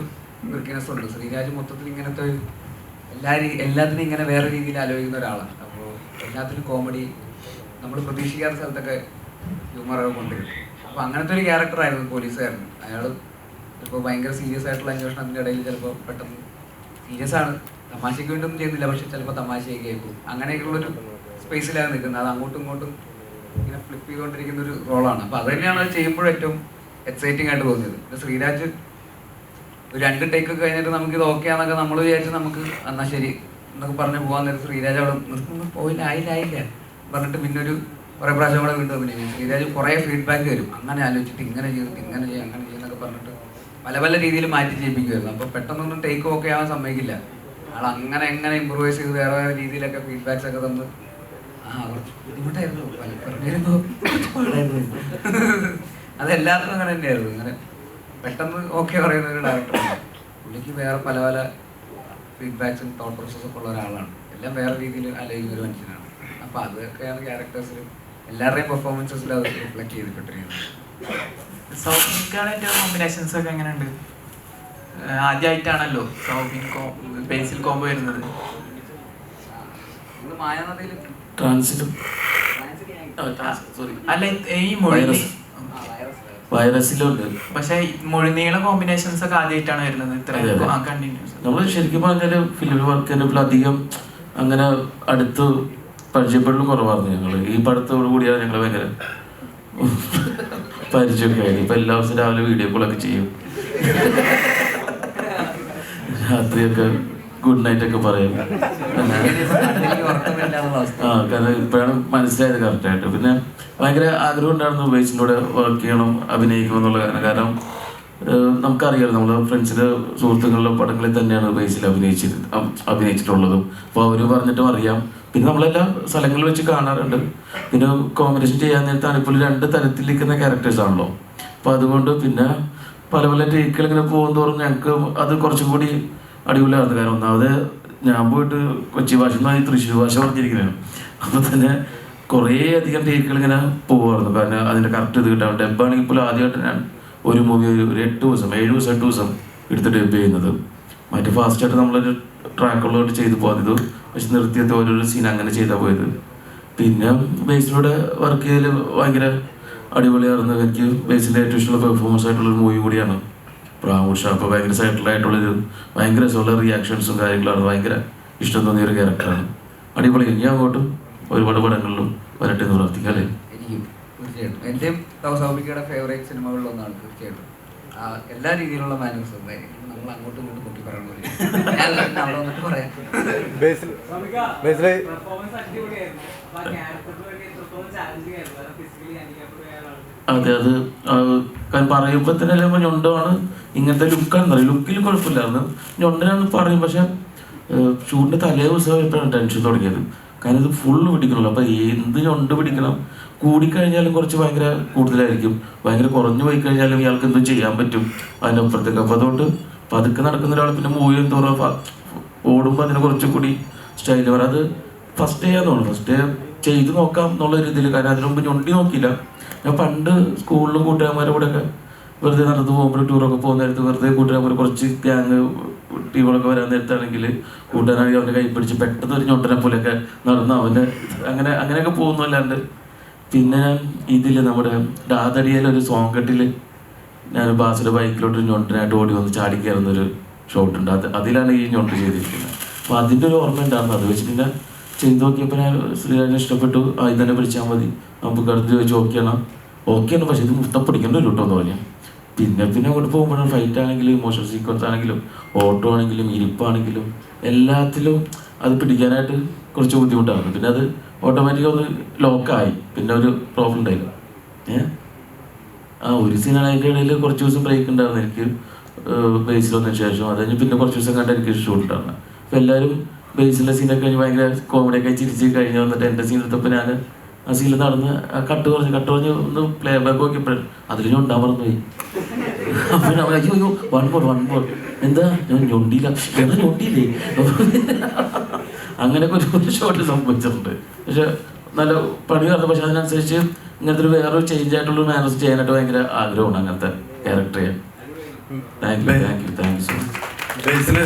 ക്രിക്കിനെസ് ഉണ്ട്. ശ്രീരാജ് മൊത്തത്തിൽ ഇങ്ങനത്തെ ഒരു എല്ലാത്തിനും ഇങ്ങനെ വേറെ രീതിയിൽ ആലോചിക്കുന്ന ഒരാളാണ്. അപ്പോൾ എല്ലാത്തിനും കോമഡി, നമ്മൾ പ്രതീക്ഷിക്കാത്ത സ്ഥലത്തൊക്കെ ഹ്യൂമറൊക്കെ കൊണ്ടുവരും. അപ്പോൾ അങ്ങനത്തെ ഒരു ക്യാരക്ടറായിരുന്നു പോലീസുകാരൻ. അയാൾ ഇപ്പോൾ ഭയങ്കര സീരിയസ് ആയിട്ടുള്ള അന്വേഷണത്തിൻ്റെ ഇടയിൽ ചിലപ്പോൾ പെട്ടെന്ന് സീരിയസ് ആണ്, തമാശയ്ക്ക് വേണ്ടിയൊന്നും ചെയ്യുന്നില്ല, പക്ഷെ ചിലപ്പോൾ തമാശയൊക്കെ ആയിരിക്കും. അങ്ങനെയൊക്കെയുള്ളൊരു സ്പേസിലാണ് നിൽക്കുന്നത്. അത് അങ്ങോട്ടും ഇങ്ങോട്ടും ഇങ്ങനെ ഫ്ലിപ്പ് ചെയ്തുകൊണ്ടിരിക്കുന്ന ഒരു റോളാണ്. അപ്പോൾ അത് തന്നെയാണ് അത് ചെയ്യുമ്പോഴും ഏറ്റവും എക്സൈറ്റിംഗ് ആയിട്ട് തോന്നിയത്. പിന്നെ ശ്രീരാജ് ഒരു 2 ടേക്ക് കഴിഞ്ഞിട്ട് നമുക്കിത് ഓക്കെ ആണെന്നൊക്കെ നമ്മൾ വിചാരിച്ച് നമുക്ക് എന്നാൽ ശരി എന്നൊക്കെ പറഞ്ഞ് പോകാൻ നേരം ശ്രീരാജ് അവിടെ നിർത്തുന്നു, പോയില്ല, ആയില്ല പറഞ്ഞിട്ട് പിന്നെ ഒരു കുറേ പ്രാവശ്യം കൂടെ വീണ്ടും അഭിനയിക്കും. ശ്രീരാജ് കുറേ ഫീഡ്ബാക്ക് തരും. അങ്ങനെ ആലോചിച്ചിട്ട് ഇങ്ങനെ ചെയ്തിട്ട് ഇങ്ങനെ ചെയ്യും, അങ്ങനെ ചെയ്യുന്നൊക്കെ പറഞ്ഞിട്ട് പല രീതിയിൽ മാറ്റി ചെയ്യിപ്പിക്കുമായിരുന്നു. അപ്പോൾ പെട്ടെന്നൊന്നും ടേക്ക് ഓക്കെ ആവാൻ സമ്മതിക്കില്ല ആൾ. അങ്ങനെ ഇമ്പ്രൂവൈസ് ചെയ്ത് വേറെ രീതിയിലൊക്കെ ഫീഡ്ബാക്സ് ഒക്കെ തന്ന് കുറച്ച് ബുദ്ധിമുട്ടായിരുന്നു, പറഞ്ഞിരുന്നു പാടായിരുന്നു. അതെല്ലാവർക്കും അങ്ങനെ തന്നെയായിരുന്നു. ഇങ്ങനെ പെട്ടെന്ന് ഓക്കെ പറയുന്ന ഒരു ഡയറക്ടറാണ്. പുള്ളിക്ക് വേറെ പല പല ഫീഡ്ബാക്സും തോട്ട് പ്രോസസ്സൊക്കെ ഉള്ള ഒരാളാണ്. എല്ലാം വേറെ രീതിയിൽ ആലോചിക്കുന്ന ഒരു മനുഷ്യനാണ്. അപ്പോൾ അതൊക്കെയാണ് ക്യാരക്ടേഴ്സിലും എല്ലാവരുടെയും പെർഫോമൻസസിൽ അത് റിഫ്ലക്ട് ചെയ്തിട്ടിരിക്കുന്നത്. സൗബിൻകാണേറ്റ കോമ്പിനേഷൻസ് ഒക്കെ എങ്ങനെയുണ്ട്? ആദ്യമായിട്ടാണല്ലോ സൗബിൻ ബേസിൽ കോംബോ വരുന്നത്. മായാനദിയിൽ ട്രാൻസിലും അല്ല ഈ മൊഴി വൈറസിലുണ്ട്. പക്ഷെ മൊഴിനീള കോമ്പിനേഷൻസ് ഒക്കെ ആദ്യമായിട്ടാണ് വരുന്നത് ഇത്ര കണ്ടിന്യൂസ്. നമ്മൾ ശരിക്കും പറഞ്ഞാൽ ഫിലിം വർക്ക് ചെയ്യുന്നപ്പോൾ അധികം അങ്ങനെ അടുത്ത് പരിചയപ്പെടലും കുറവായിരുന്നു ഞങ്ങൾ. ഈ പടത്തോടു കൂടിയാണ് ഞങ്ങൾ ഭയങ്കര പരിചയമൊക്കെ ആയിരുന്നു. ഇപ്പം എല്ലാ ദിവസവും രാവിലെ വീഡിയോ കോളൊക്കെ ചെയ്യും, രാത്രിയൊക്കെ ഗുഡ് നൈറ്റ് ഒക്കെ പറയും. കാരണം ഇപ്പോഴാണ് മനസ്സിലായത് കറക്റ്റായിട്ട്. പിന്നെ ഭയങ്കര ആഗ്രഹം ഉണ്ടായിരുന്നു ബേസിലൂടെ വർക്ക് ചെയ്യണം, അഭിനയിക്കണം എന്നുള്ള കാരണം നമുക്കറിയാലോ നമ്മൾ ഫ്രണ്ട്സിൻ്റെ സുഹൃത്തുക്കളുടെ പടങ്ങളിൽ തന്നെയാണ് ബേസിൽ അഭിനയിച്ചിട്ടുള്ളതും. അപ്പോൾ അവർ പറഞ്ഞിട്ടും അറിയാം. പിന്നെ നമ്മളെല്ലാ സ്ഥലങ്ങളിൽ വെച്ച് കാണാറുണ്ട്. പിന്നെ കോമ്പിനേഷൻ ചെയ്യാൻ നേരത്താണ് ഇപ്പോൾ 2 തരത്തിലിരിക്കുന്ന ക്യാരക്ടേഴ്സ് ആണല്ലോ. അപ്പോൾ അതുകൊണ്ട് പിന്നെ പല പല ടേക്കുകൾ ഇങ്ങനെ പോകും തോറും ഞങ്ങൾക്ക് അത് കുറച്ചും കൂടി അടിപൊളിയായിരുന്നു. കാരണം ഒന്നാമത് ഞാൻ പോയിട്ട് കൊച്ചി ഭാഷ എന്നായി തൃശ്ശൂർ ഭാഷ പറഞ്ഞിരിക്കുന്നതാണ്. അപ്പോൾ തന്നെ കുറേ അധികം ടേക്കുകൾ ഇങ്ങനെ പോകുമായിരുന്നു. കാരണം അതിൻ്റെ കറക്റ്റ് ഇത് കിട്ടാൻ ഡബ്ബാണെങ്കിൽ ഇപ്പോൾ ആദ്യമായിട്ട് ഞാൻ ഒരു മൂവി ഒരു 8 ദിവസം 7 ദിവസം 8 ദിവസം എടുത്ത് ഡബ് ചെയ്യുന്നത്. മറ്റേ ഫാസ്റ്റായിട്ട് നമ്മളൊരു ട്രാക്കുള്ളതായിട്ട് ചെയ്തു പോകുന്നത്. പക്ഷെ നിർത്തിയത് ഓരോരോ സീൻ അങ്ങനെ ചെയ്താൽ പോയത്. പിന്നെ ബേസിലൂടെ വർക്ക് ചെയ്തതിൽ ഭയങ്കര അടിപൊളിയായിരുന്നു. എനിക്ക് ബേസിൻ്റെ ഏറ്റവും ഇഷ്ടമുള്ള പെർഫോമൻസ് ആയിട്ടുള്ളൊരു മൂവി കൂടിയാണ് പ്രാമുഷ. അപ്പോൾ ഭയങ്കര സൈറ്റിലായിട്ടുള്ളൊരു ഭയങ്കര രസമുള്ള റിയാക്ഷൻസും കാര്യങ്ങളാണ്. ഭയങ്കര ഇഷ്ടം തോന്നിയൊരു ക്യാരക്ടറാണ്. അടിപൊളി. ഇനി അങ്ങോട്ടും ഒരുപാട് പടങ്ങളിലും വരട്ടെ എന്ന് പ്രാർത്ഥിക്കാം അല്ലേ? എനിക്കും തീർച്ചയായിട്ടും എൻ്റെയും സൗബിക്കയുടെ ഫേവറേറ്റ് സിനിമകളിലൊന്നാണ് തീർച്ചയായിട്ടും. എല്ലാ രീതിയിലുള്ള മാനേഴ്സും നമ്മൾ അങ്ങോട്ടും ഇങ്ങോട്ടും നോക്കി പറയണ പോലെ അവിടെ വന്നിട്ട് പറയാം. അതെ, അത് കാരണം പറയുമ്പോൾ തന്നെ അല്ലെ ഞൊണ്ടമാണ് ഇങ്ങനത്തെ ലുക്കാണെന്ന് പറയും. ലുക്കിൽ കുഴപ്പമില്ലായിരുന്നു, ഞൊണ്ടനാന്ന് പറയും. പക്ഷെ ഷൂട്ടിൻ്റെ തലേ ദിവസം എപ്പോഴാണ് ടെൻഷൻ തുടങ്ങിയത്. കാരണം ഇത് ഫുള്ള് പിടിക്കണമല്ലോ. അപ്പോൾ എന്ത് ഞൊണ്ട് പിടിക്കണം. കൂടിക്കഴിഞ്ഞാലും കുറച്ച് ഭയങ്കര കൂടുതലായിരിക്കും, ഭയങ്കര കുറഞ്ഞു പോയി കഴിഞ്ഞാലും ഇയാൾക്ക് എന്തും ചെയ്യാൻ പറ്റും അതിനപ്പുറത്തേക്ക്. അപ്പോൾ അതുകൊണ്ട് പതുക്കെ നടക്കുന്ന ഒരാൾ പിന്നെ മൂവി തോറും ഓടുമ്പോൾ അതിന് കുറച്ചും കൂടി സ്റ്റൈൽ വരും. അത് ഫസ്റ്റ് ചെയ്യാന്ന് തോന്നുന്നു. ഫസ്റ്റ് ചെയ്ത് നോക്കാം എന്നുള്ള രീതിയിൽ. കാരണം അതിനു മുമ്പ് ഞൊണ്ടി നോക്കിയില്ല. ഞാൻ പണ്ട് സ്കൂളിലും കൂട്ടുകാരന്മാരുടെ കൂടെയൊക്കെ വെറുതെ നടന്നു പോകുമ്പോൾ ടൂറൊക്കെ പോകുന്ന നേരത്ത് വെറുതെ കൂട്ടുകാർ കുറച്ച് ഗ്യാങ് ടീമുകളൊക്കെ വരാൻ നേരത്താണെങ്കിൽ കൂട്ടുകാരാണെങ്കിൽ അവൻ്റെ കൈ പിടിച്ച് പെട്ടെന്ന് ഒരു ഞൊണ്ടനെ പോലെയൊക്കെ നടന്ന് അവൻ്റെ അങ്ങനെയൊക്കെ പോകുന്നല്ലാണ്ട്. പിന്നെ ഞാൻ ഇതിൽ നമ്മുടെ ഡാതടിയിലൊരു സോങ് കെട്ടിൽ ഞാൻ ബാസിയുടെ ബൈക്കിലോട്ട് ഞൊണ്ടനായിട്ട് ഓടി വന്ന് ചാടിക്കയറുന്നൊരു ഷോട്ടുണ്ട്. അതിലാണ് ഈ ഞൊണ്ട് ചെയ്തിരിക്കുന്നത്. അപ്പോൾ അതിൻ്റെ ഒരു ഓർമ്മ ഉണ്ടായിരുന്നു. അത് വെച്ച് പിന്നെ ചെയ്ത് നോക്കിയപ്പോൾ ഞാൻ ശ്രീരാജനെ ഇഷ്ടപ്പെട്ടു. ഇത് തന്നെ പിടിച്ചാൽ മതി, നമുക്ക് അടുത്ത് ചോദിച്ച് ഓക്കെയാണ്. പക്ഷേ ഇത് മുത്തം പിടിക്കേണ്ട ഒരു എന്ന് പറഞ്ഞു. പിന്നെ അങ്ങോട്ട് പോകുമ്പോഴാണ് ഫൈറ്റ് ആണെങ്കിലും ഇമോഷണൽ സീക്വൻസ് ആണെങ്കിലും ഓട്ടോ ആണെങ്കിലും ഇരിപ്പാണെങ്കിലും എല്ലാത്തിലും അത് പിടിക്കാനായിട്ട് കുറച്ച് ബുദ്ധിമുട്ടായിരുന്നു. പിന്നെ അത് ഓട്ടോമാറ്റിക്കലി ഒന്ന് ലോക്കായി. പിന്നെ ഒരു പ്രോബ്ലം ഉണ്ടായില്ല. ഒരു സീനാണ്. അതിൻ്റെ ഇടയിൽ കുറച്ച് ദിവസം ബ്രേക്ക് ഉണ്ടായിരുന്നു എനിക്ക് ബേസിൽ വന്നതിന് ശേഷം. അത് കഴിഞ്ഞ് പിന്നെ കുറച്ച് ദിവസം കണ്ട് എനിക്ക് ഷൂട്ടുണ്ടായിരുന്നു. അപ്പോൾ എല്ലാവരും ബേസിലെ സീനൊക്കെ കഴിഞ്ഞ് ഭയങ്കര കോമഡിയൊക്കെ ചിരിച്ച് കഴിഞ്ഞ് വന്നിട്ട് എൻ്റെ സീൻ എടുത്തപ്പോൾ ഞാൻ ആ സീനിൽ നടന്ന് കട്ട് പറഞ്ഞ് ഒന്ന് പ്ലേ ബാക്ക് നോക്കിയപ്പോഴും അതിൽ ഞൊണ്ടാൻ മറന്നുപോയി. അപ്പോൾ അയ്യോ വൺ മോർ എന്താ ഞാൻ ഞൊണ്ടിയില്ല, എന്താ ഞൊണ്ടിയില്ലേ. അങ്ങനെയൊക്കെ ഒരു ഷോട്ടിൽ സംഭവിച്ചിട്ടുണ്ട്. പക്ഷെ നല്ല പണി നടന്നു. പക്ഷെ അതിനനുസരിച്ച് ഇങ്ങനത്തെ ഒരു വേറൊരു ചേഞ്ച് ആയിട്ടുള്ള മാനേഴ്സ് ചെയ്യാനായിട്ട് ഭയങ്കര ആഗ്രഹമാണ് അങ്ങനത്തെ ക്യാരക്ടർ ചെയ്യാൻ. Thank you so much.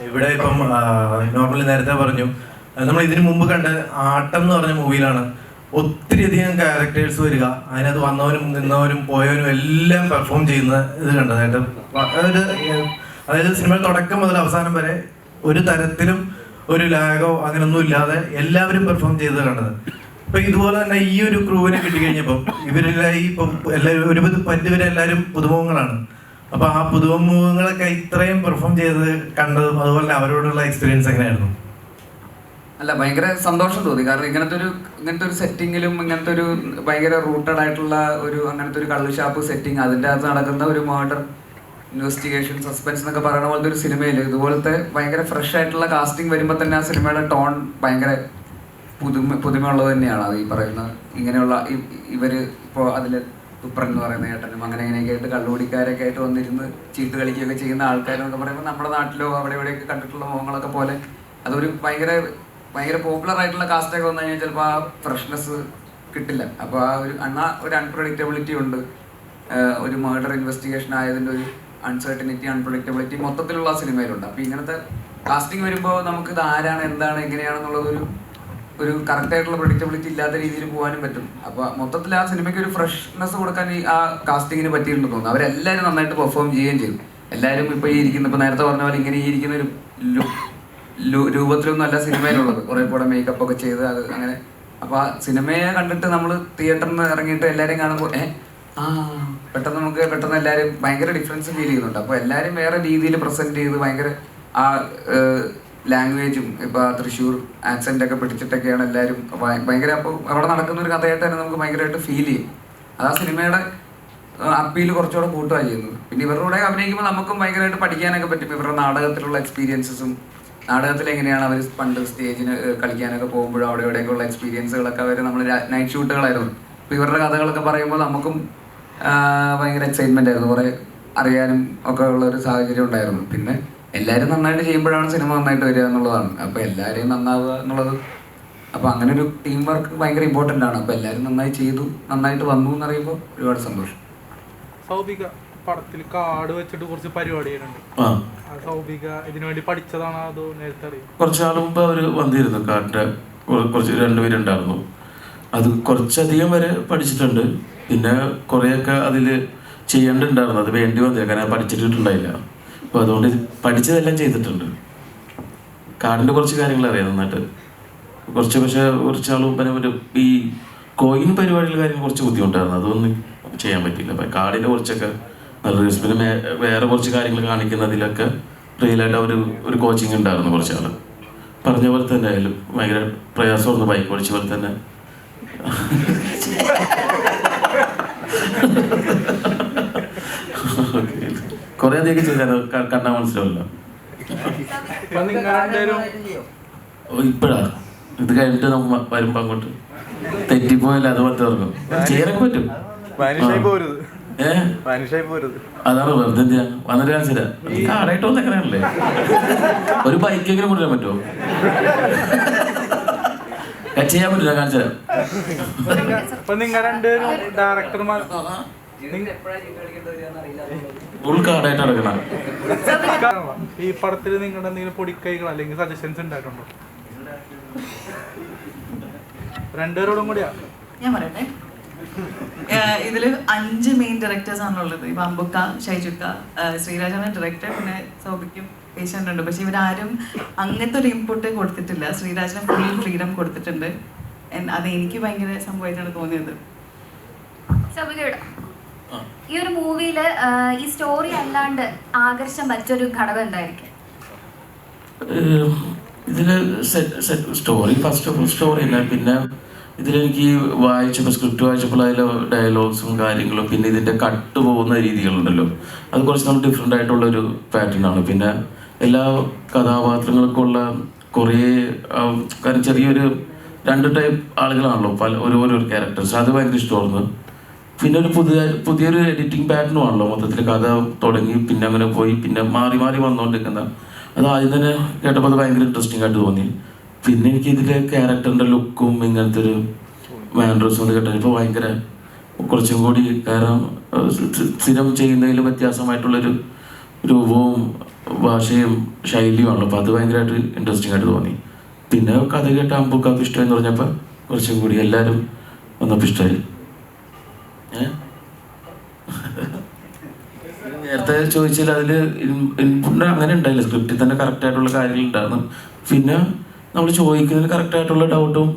ഇവിടെ ഇപ്പം നോർമലി നേരത്തെ പറഞ്ഞു, നമ്മൾ ഇതിനു മുമ്പ് കണ്ട ആട്ടം എന്ന് പറഞ്ഞ മൂവിയിലാണ് ഒത്തിരി അധികം ക്യാരക്ടേഴ്സ് വരിക. അതിനകത്ത് വന്നവരും നിന്നവരും പോയവരും എല്ലാം പെർഫോം ചെയ്യുന്ന ഇത് കണ്ടതായിട്ട്. അതായത് സിനിമ തുടക്കം മുതൽ അവസാനം വരെ ഒരു തരത്തിലും ഒരു ലാഗോ അങ്ങനൊന്നും ഇല്ലാതെ എല്ലാവരും പെർഫോം ചെയ്ത് കണ്ടത്. ഇപ്പൊ ഇതുപോലെ തന്നെ ഈ ഒരു ക്രൂവിനെ കിട്ടിക്കഴിഞ്ഞപ്പോൾ ഇവരെല്ലാം ഇപ്പം എല്ലാവരും ഒരു പരിധിവരെ എല്ലാവരും പുതുമുഖങ്ങളാണ്. അപ്പൊ ആ പുതുമുഖങ്ങളൊക്കെ ഇത്രയും പെർഫോം ചെയ്ത് കണ്ടതും അതുപോലെ അവരോടുള്ള എക്സ്പീരിയൻസ് എങ്ങനെയായിരുന്നു? അല്ല, ഭയങ്കര സന്തോഷം തോന്നി. കാരണം ഇങ്ങനത്തെ ഒരു സെറ്റിങ്ങിലും ഇങ്ങനത്തെ ഒരു ഭയങ്കര റൂട്ടഡ് ആയിട്ടുള്ള അങ്ങനത്തെ ഒരു കള്ളുഷാപ്പ് സെറ്റിങ്, അതിൻ്റെ അകത്ത് നടക്കുന്ന ഒരു മർഡർ ഇൻവെസ്റ്റിഗേഷൻ സസ്പെൻസ് എന്നൊക്കെ പറയുന്ന പോലത്തെ ഒരു സിനിമയിൽ ഇതുപോലത്തെ ഭയങ്കര ഫ്രഷ് ആയിട്ടുള്ള കാസ്റ്റിംഗ് വരുമ്പോൾ തന്നെ ആ സിനിമയുടെ ടോൺ ഭയങ്കര പുതുമയുള്ളത് തന്നെയാണ്. അത് ഈ പറയുന്ന ഇങ്ങനെയുള്ള ഇവർ ഇപ്പോൾ അതിൽ തുപ്രൻ എന്ന് പറയുന്ന ഏട്ടനും അങ്ങനെ അങ്ങനെയൊക്കെ ആയിട്ട് കള്ളുകുടിക്കാരൊക്കെ ആയിട്ട് വന്നിരുന്ന് ചീട്ട് കളിക്കുകയൊക്കെ ചെയ്യുന്ന ആൾക്കാരെന്നൊക്കെ പറയുമ്പോൾ നമ്മുടെ നാട്ടിലോ അവിടെ ഇവിടെയൊക്കെ കണ്ടിട്ടുള്ള മുഖങ്ങളൊക്കെ പോലെ അതൊരു ഭയങ്കര പോപ്പുലർ ആയിട്ടുള്ള കാസ്റ്റൊക്കെ വന്നു കഴിഞ്ഞാൽ ചിലപ്പോൾ ആ ഫ്രഷ്നെസ് കിട്ടില്ല. അപ്പോൾ ആ ഒരു അൺപ്രഡിക്റ്റബിലിറ്റി ഉണ്ട്. ഒരു മർഡർ ഇൻവെസ്റ്റിഗേഷൻ ആയതിൻ്റെ ഒരു അൺസർട്ടനിറ്റി അൺപ്രഡിക്റ്റബിലിറ്റി മൊത്തത്തിലുള്ള സിനിമയിലുണ്ട്. അപ്പോൾ ഇങ്ങനത്തെ കാസ്റ്റിംഗ് വരുമ്പോൾ നമുക്ക് ഇത് ആരാണ് എന്താണ് എങ്ങനെയാണെന്നുള്ളത് ഒരു കറക്റ്റായിട്ടുള്ള പ്രഡിക്റ്റബിലിറ്റി ഇല്ലാത്ത രീതിയിൽ പോകാനും പറ്റും. അപ്പോൾ മൊത്തത്തിൽ ആ സിനിമയ്ക്ക് ഒരു ഫ്രഷ്നെസ് കൊടുക്കാൻ ആ കാസ്റ്റിങ്ങിന് പറ്റിയിട്ടുണ്ടെന്ന് തോന്നുന്നു. അവരെല്ലാവരും നന്നായിട്ട് പെർഫോം ചെയ്യുകയും ചെയ്തു. എല്ലാവരും ഇപ്പോൾ ഈ ഇരിക്കുന്ന, ഇപ്പോൾ നേരത്തെ പറഞ്ഞ പോലെ ഇങ്ങനെ ഈ ഇരിക്കുന്ന ഒരു രൂപത്തിലൊന്നും അല്ല സിനിമയിലുള്ളത്. കുറേ കൂടെ മേക്കപ്പ് ഒക്കെ ചെയ്ത് അത് അങ്ങനെ. അപ്പോൾ ആ സിനിമയെ കണ്ടിട്ട് നമ്മൾ തിയേറ്ററിൽ നിന്ന് ഇറങ്ങിയിട്ട് എല്ലാവരെയും കാണുമ്പോൾ പെട്ടെന്ന് എല്ലാവരും ഭയങ്കര ഡിഫറൻസ് ഫീൽ ചെയ്യുന്നുണ്ട്. അപ്പോൾ എല്ലാവരും വേറെ രീതിയിൽ പ്രസൻറ്റ് ചെയ്ത് ഭയങ്കര ആ ലാംഗ്വേജും ഇപ്പോൾ തൃശ്ശൂർ ആക്സെൻ്റ് ഒക്കെ പിടിച്ചിട്ടൊക്കെയാണ് എല്ലാവരും ഭയങ്കര. അപ്പോൾ അവിടെ നടക്കുന്ന ഒരു കഥയായിട്ട് തന്നെ നമുക്ക് ഭയങ്കരമായിട്ട് ഫീൽ ചെയ്യും. അത് ആ സിനിമയുടെ അപ്പീൽ കുറച്ചുകൂടെ കൂട്ടുകയാണ് ചെയ്യുന്നത്. പിന്നെ ഇവരുടെ കൂടെ അഭിനയിക്കുമ്പോൾ നമുക്കും ഭയങ്കരമായിട്ട് പഠിക്കാനൊക്കെ പറ്റും. ഇവരുടെ നാടകത്തിലുള്ള എക്സ്പീരിയൻസസും നാടകത്തിൽ എങ്ങനെയാണ് അവർ പണ്ട് സ്റ്റേജിന് കളിക്കാനൊക്കെ പോകുമ്പോഴും അവിടെ ഇവിടെയൊക്കെയുള്ള എക്സ്പീരിയൻസുകളൊക്കെ അവർ നമ്മൾ നൈറ്റ് ഷൂട്ടുകളായിരുന്നു. അപ്പോൾ ഇവരുടെ കഥകളൊക്കെ പറയുമ്പോൾ നമുക്കും ഭയങ്കര എക്സൈറ്റ്മെൻ്റ് ആയിരുന്നു. കുറേ അറിയാനും ഒക്കെ ഉള്ളൊരു സാഹചര്യം ഉണ്ടായിരുന്നു. പിന്നെ എല്ലാവരും നന്നായിട്ട് ചെയ്യുമ്പോഴാണ് സിനിമ നന്നായിട്ട് വരിക എന്നുള്ളതാണ്. അപ്പോൾ എല്ലാവരെയും നന്നാവുക എന്നുള്ളത്, അപ്പോൾ അങ്ങനെ ഒരു ടീം വർക്ക് ഭയങ്കര ഇമ്പോർട്ടൻ്റ് ആണ്. അപ്പോൾ എല്ലാവരും നന്നായി ചെയ്തു, നന്നായിട്ട് വന്നു എന്നറിയുമ്പോൾ ഒരുപാട് സന്തോഷം. സൗബിക പടത്തിൽ കാർഡ് വെച്ചിട്ട് കുറച്ച് പരിപാടികളുണ്ട്. സൗബിക ഇതിനുവേണ്ടി പഠിച്ചതാണോ അതോ നേരത്തെ അറിയാം? കുറച്ച് നാൾ മുമ്പ് അവർ വന്നിരുന്നു. കാർഡിൻ്റെ കുറച്ച് 2 പേരുണ്ടായിരുന്നു. അത് കുറച്ചധികം വരെ പഠിച്ചിട്ടുണ്ട്. പിന്നെ കുറേയൊക്കെ അതിൽ ചെയ്യേണ്ടതുണ്ടായിരുന്നു. അത് വേണ്ടി വന്നില്ല, കാരണം പഠിച്ചിട്ടുണ്ടായില്ല. അപ്പോൾ അതുകൊണ്ട് പഠിച്ചതെല്ലാം ചെയ്തിട്ടുണ്ട്. കാർഡിൻ്റെ കുറച്ച് കാര്യങ്ങൾ അറിയാം നന്നായിട്ട്. പക്ഷേ കുറച്ച് നാൾ മുമ്പ് ഈ കോയിൻ പരിപാടിയുള്ള കാര്യം കുറച്ച് ബുദ്ധിമുട്ടായിരുന്നു. അതൊന്നും ചെയ്യാൻ പറ്റിയില്ല. അപ്പോൾ കാർഡിൻ്റെ കുറച്ചൊക്കെ നല്ല റിസ്ക്. പിന്നെ വേറെ കുറച്ച് കാര്യങ്ങൾ കാണിക്കുന്നതിലൊക്കെ റിയലായിട്ട് ഒരു കോച്ചിങ് ഉണ്ടായിരുന്നു കുറച്ച് നാൾ. പറഞ്ഞ പോലെ തന്നെ ആയാലും ഭയങ്കര പ്രയാസമായിരുന്നു. ബൈക്ക് ഓടിച്ച പോലെ തന്നെ കുറേ അധികം ചെയ്താൽ കണ്ടാൽ മനസ്സിലാവില്ല. ഇപ്പഴാ ഇത് കഴിഞ്ഞിട്ട് നമുക്ക് വരുമ്പോ അങ്ങോട്ട് തെറ്റിപ്പോയല്ലോ, അതുപോലത്തെ ഓർക്കും ചെയ്യാനൊക്കെ പറ്റും. അതാണ് വെറുതെ എന്തിനാ വന്നിട്ട് കാണിച്ചില്ല. കാടായിട്ട് വന്ന് എങ്ങനെയാണല്ലേ ഒരു ബൈക്ക് എങ്ങനെ കൊണ്ടുവരാൻ പറ്റുമോ? ചെയ്യാൻ പറ്റില്ല, കാണിച്ചുതരാം. ഫുൾ കാടായിട്ട് നടക്കണം. ഈ പടത്തിൽ നിങ്ങളുടെ എന്തെങ്കിലും പൊടിക്കൈകൾ അല്ലെങ്കിൽ സജഷൻസ് ഉണ്ടായിട്ടുണ്ടോ? രണ്ടുപേരോടും കൂടിയാ ഞാൻ പറയട്ടെ. ഇതില് 5 മെയിൻ ഡയറക്ടേഴ്സ് ആണുള്ളത്. ഇപ്പൊ അമ്പുക്ക, ഷൈജുക്ക, ശ്രീരാജാണ് ഡയറക്ടർ, പിന്നെ സൗബിക്കും പേഷ്യൻ്റ് ഉണ്ട്. പക്ഷെ ഇവരാരും അങ്ങനത്തെ ഒരു ഇൻപുട്ട് കൊടുത്തിട്ടില്ല. ശ്രീരാജിന് ഫുൾ ഫ്രീഡം കൊടുത്തിട്ടുണ്ട്. അത് എനിക്ക് ഭയങ്കര സംഭവമായിട്ടാണ് തോന്നിയത്. ഈ ഒരു മൂവിയില് ഈ സ്റ്റോറി അല്ലാണ്ട് ആകർഷിക്കാൻ പറ്റൊരു ഘടകം എന്തായിരിക്കും? ഇതില് story first of all story അല്ല. പിന്നെ ഇതിലെനിക്ക് വായിച്ചപ്പോൾ സ്ക്രിപ്റ്റ് വായിച്ചപ്പോൾ അതിലെ ഡയലോഗ്സും കാര്യങ്ങളും പിന്നെ ഇതിൻ്റെ കട്ട് പോകുന്ന രീതികളുണ്ടല്ലോ, അത് കുറച്ച് നമ്മൾ ഡിഫറെൻ്റ് ആയിട്ടുള്ളൊരു പാറ്റേൺ ആണ്. പിന്നെ എല്ലാ കഥാപാത്രങ്ങൾക്കും ഉള്ള കുറേ കാരണം ചെറിയൊരു 2 ടൈപ്പ് ആളുകളാണല്ലോ ഓരോ ക്യാരക്ടേഴ്സ്. അത് ഭയങ്കര ഇഷ്ടമായിരുന്നു. പിന്നെ ഒരു പുതിയൊരു എഡിറ്റിംഗ് പാറ്റേണും ആണല്ലോ. മൊത്തത്തിൽ കഥ തുടങ്ങി പിന്നെ അങ്ങനെ പോയി പിന്നെ മാറി വന്നുകൊണ്ടിരിക്കുന്ന അത് ആദ്യം തന്നെ കേട്ടപ്പോൾ അത് ഭയങ്കര ഇൻട്രസ്റ്റിംഗ് ആയിട്ട് തോന്നി. പിന്നെ എനിക്ക് ഇതിലെ ക്യാരക്ടറിൻ്റെ ലുക്കും ഇങ്ങനത്തെ ഒരു മാനറിസവും കേട്ടപ്പോൾ ഭയങ്കര കുറച്ചും കൂടി, കാരണം സ്ഥിരം ചെയ്യുന്നതിൽ വ്യത്യാസമായിട്ടുള്ളൊരു രൂപവും ഭാഷയും ശൈലിയുമാണല്ലോ. അപ്പോൾ അത് ഭയങ്കരമായിട്ട് ഇൻട്രസ്റ്റിംഗ് ആയിട്ട് തോന്നി. പിന്നെ കഥ കേട്ട അമ്പുക്കാർക്ക് ഇഷ്ടമെന്ന് പറഞ്ഞപ്പോൾ കുറച്ചും കൂടി എല്ലാവരും വന്നപ്പോൾ ഇഷ്ടമായി. നേരത്തെ ചോദിച്ചാൽ അതിൽ ഇൻപുട്ട് അങ്ങനെ ഉണ്ടായില്ല. സ്ക്രിപ്റ്റിൽ തന്നെ കറക്റ്റായിട്ടുള്ള കാര്യങ്ങളുണ്ടായിരുന്നു. പിന്നെ നമ്മൾ ചോദിക്കുന്നതിന് കറക്റ്റായിട്ടുള്ള ഡൗട്ടും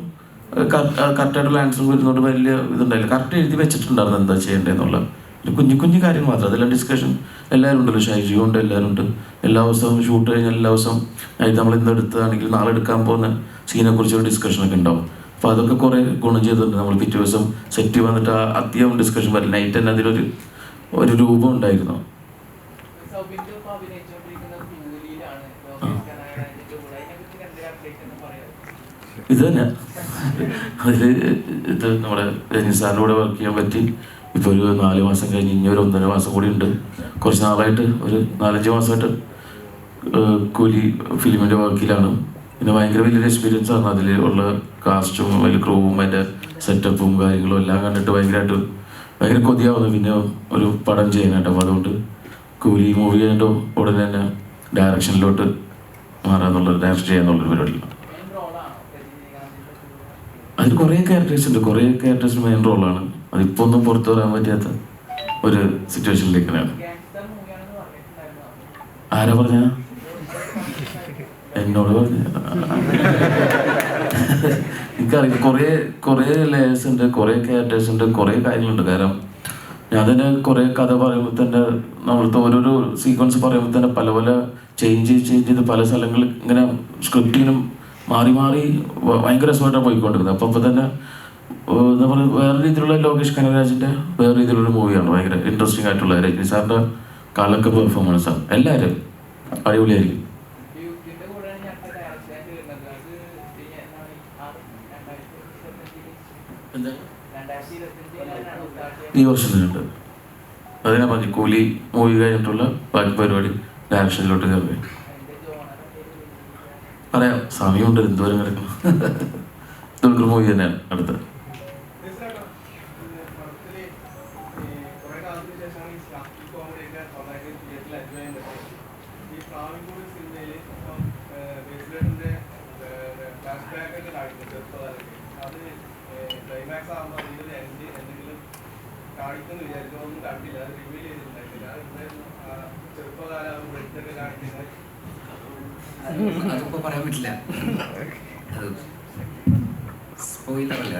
കറക്റ്റായിട്ടുള്ള ആൻസറും വരുന്നതുകൊണ്ട് വലിയ ഇതുണ്ടായില്ല. കറക്റ്റ് എഴുതി വെച്ചിട്ടുണ്ടായിരുന്നു എന്താ ചെയ്യേണ്ടതെന്നുള്ള ഒരു കുഞ്ഞു കാര്യം മാത്രം. അതെല്ലാം ഡിസ്കഷൻ എല്ലാവരും ഉണ്ടല്ലോ, ഷൈജിയും ഉണ്ട്, എല്ലാവരും ഉണ്ട്. എല്ലാ ദിവസവും ഷൂട്ട് കഴിഞ്ഞാൽ എല്ലാ ദിവസവും നമ്മൾ ഇന്ന് എടുത്തതാണെങ്കിൽ നാളെ എടുക്കാൻ പോകുന്ന സീനെ കുറിച്ചൊരു ഡിസ്കഷനൊക്കെ ഉണ്ടാവും. അപ്പോൾ അതൊക്കെ കുറേ ഗുണം ചെയ്തിട്ടുണ്ട്. നമ്മൾ പിറ്റേ ദിവസം സെറ്റ് വന്നിട്ട് അധികം ഡിസ്കഷൻ വരില്ല. നൈറ്റ് തന്നെ അതിലൊരു രൂപം ഉണ്ടായിരുന്നു. ഇത് തന്നെ അതിൽ ഇത് നമ്മുടെ രഞ്ജിത് സാറിൻ്റെ കൂടെ വർക്ക് ചെയ്യാൻ പറ്റി. ഇപ്പോൾ ഒരു 4 മാസം കഴിഞ്ഞ് ഇനി ഒരു 1.5 മാസം കൂടി ഉണ്ട്. കുറച്ച് നാളായിട്ട് ഒരു 4-5 മാസമായിട്ട് കൂലി ഫിലിമിൻ്റെ വർക്കിലാണ്. പിന്നെ ഭയങ്കര വലിയൊരു എക്സ്പീരിയൻസ് ആണ്. അതിൽ ഉള്ള കാസ്റ്റും വലിയ ക്രൂവും അതിൻ്റെ സെറ്റപ്പും കാര്യങ്ങളും എല്ലാം കണ്ടിട്ട് ഭയങ്കര കൊതിയാവുന്നു പിന്നെ ഒരു പടം ചെയ്യാനായിട്ട്. അപ്പോൾ അതുകൊണ്ട് കൂലി മൂവി കഴിഞ്ഞിട്ട് ഉടനെ തന്നെ ഡയറക്ഷനിലോട്ട് ഡയറക്റ്റ് ചെയ്യാന്നുള്ളൊരു പരിപാടിയിലാണ്. അതിൽ കുറേ ക്യാരക്ടേഴ്സ് ഉണ്ട്. കുറേ ക്യാരക്ടേഴ്സിന് മെയിൻ റോളാണ്. അതിപ്പോൾ ഒന്നും പുറത്തു പറയാൻ പറ്റാത്ത ഒരു സിറ്റുവേഷനിലേക്കാണ്. ആരാ പറഞ്ഞ? എന്നോട് പറഞ്ഞ എനിക്കറിയാം. കുറേ ലേയേഴ്സ് ഉണ്ട്, കുറേ ക്യാരക്ടേഴ്സ് ഉണ്ട്, കുറേ കാര്യങ്ങളുണ്ട്. കാരണം ഞാൻ തന്നെ കുറേ കഥ പറയുമ്പോൾ തന്നെ നമ്മളത്തെ ഓരോരോ സീക്വൻസ് പറയുമ്പോൾ തന്നെ പല ചേഞ്ച് ചെയ്ത് പല സ്ഥലങ്ങളിൽ ഇങ്ങനെ സ്ക്രിപ്റ്റിനും മാറി ഭയങ്കര രസമായിട്ടാണ് പോയിക്കൊണ്ടിരുന്നത്. അപ്പോൾ തന്നെ എന്താ പറയുക, വേറെ രീതിയിലുള്ള ലോകേഷ് കനകരാജിൻ്റെ വേറെ രീതിയിലുള്ള മൂവിയാണ്. ഭയങ്കര ഇൻട്രസ്റ്റിംഗ് ആയിട്ടുള്ള രജനി സാറിൻ്റെ കാലൊക്കെ പെർഫോമൻസാണ്. എല്ലാവരും അടിപൊളിയായിരിക്കും. ഈ വർഷം തന്നെയുണ്ട്. അതിനെ പറഞ്ഞു കൂലി മൂവി കഴിഞ്ഞിട്ടുള്ള ബാക്കി പരിപാടി ഡയറക്ഷനിലോട്ട് കയറി പറയാം. സമയമുണ്ട്, എന്തോരം കിടക്കണം. ദുൽഖർ മൂവി തന്നെയാണ് അടുത്തത്. അതിപ്പോ പറയാൻ പറ്റില്ല. അത് സ്പോയിലറല്ല.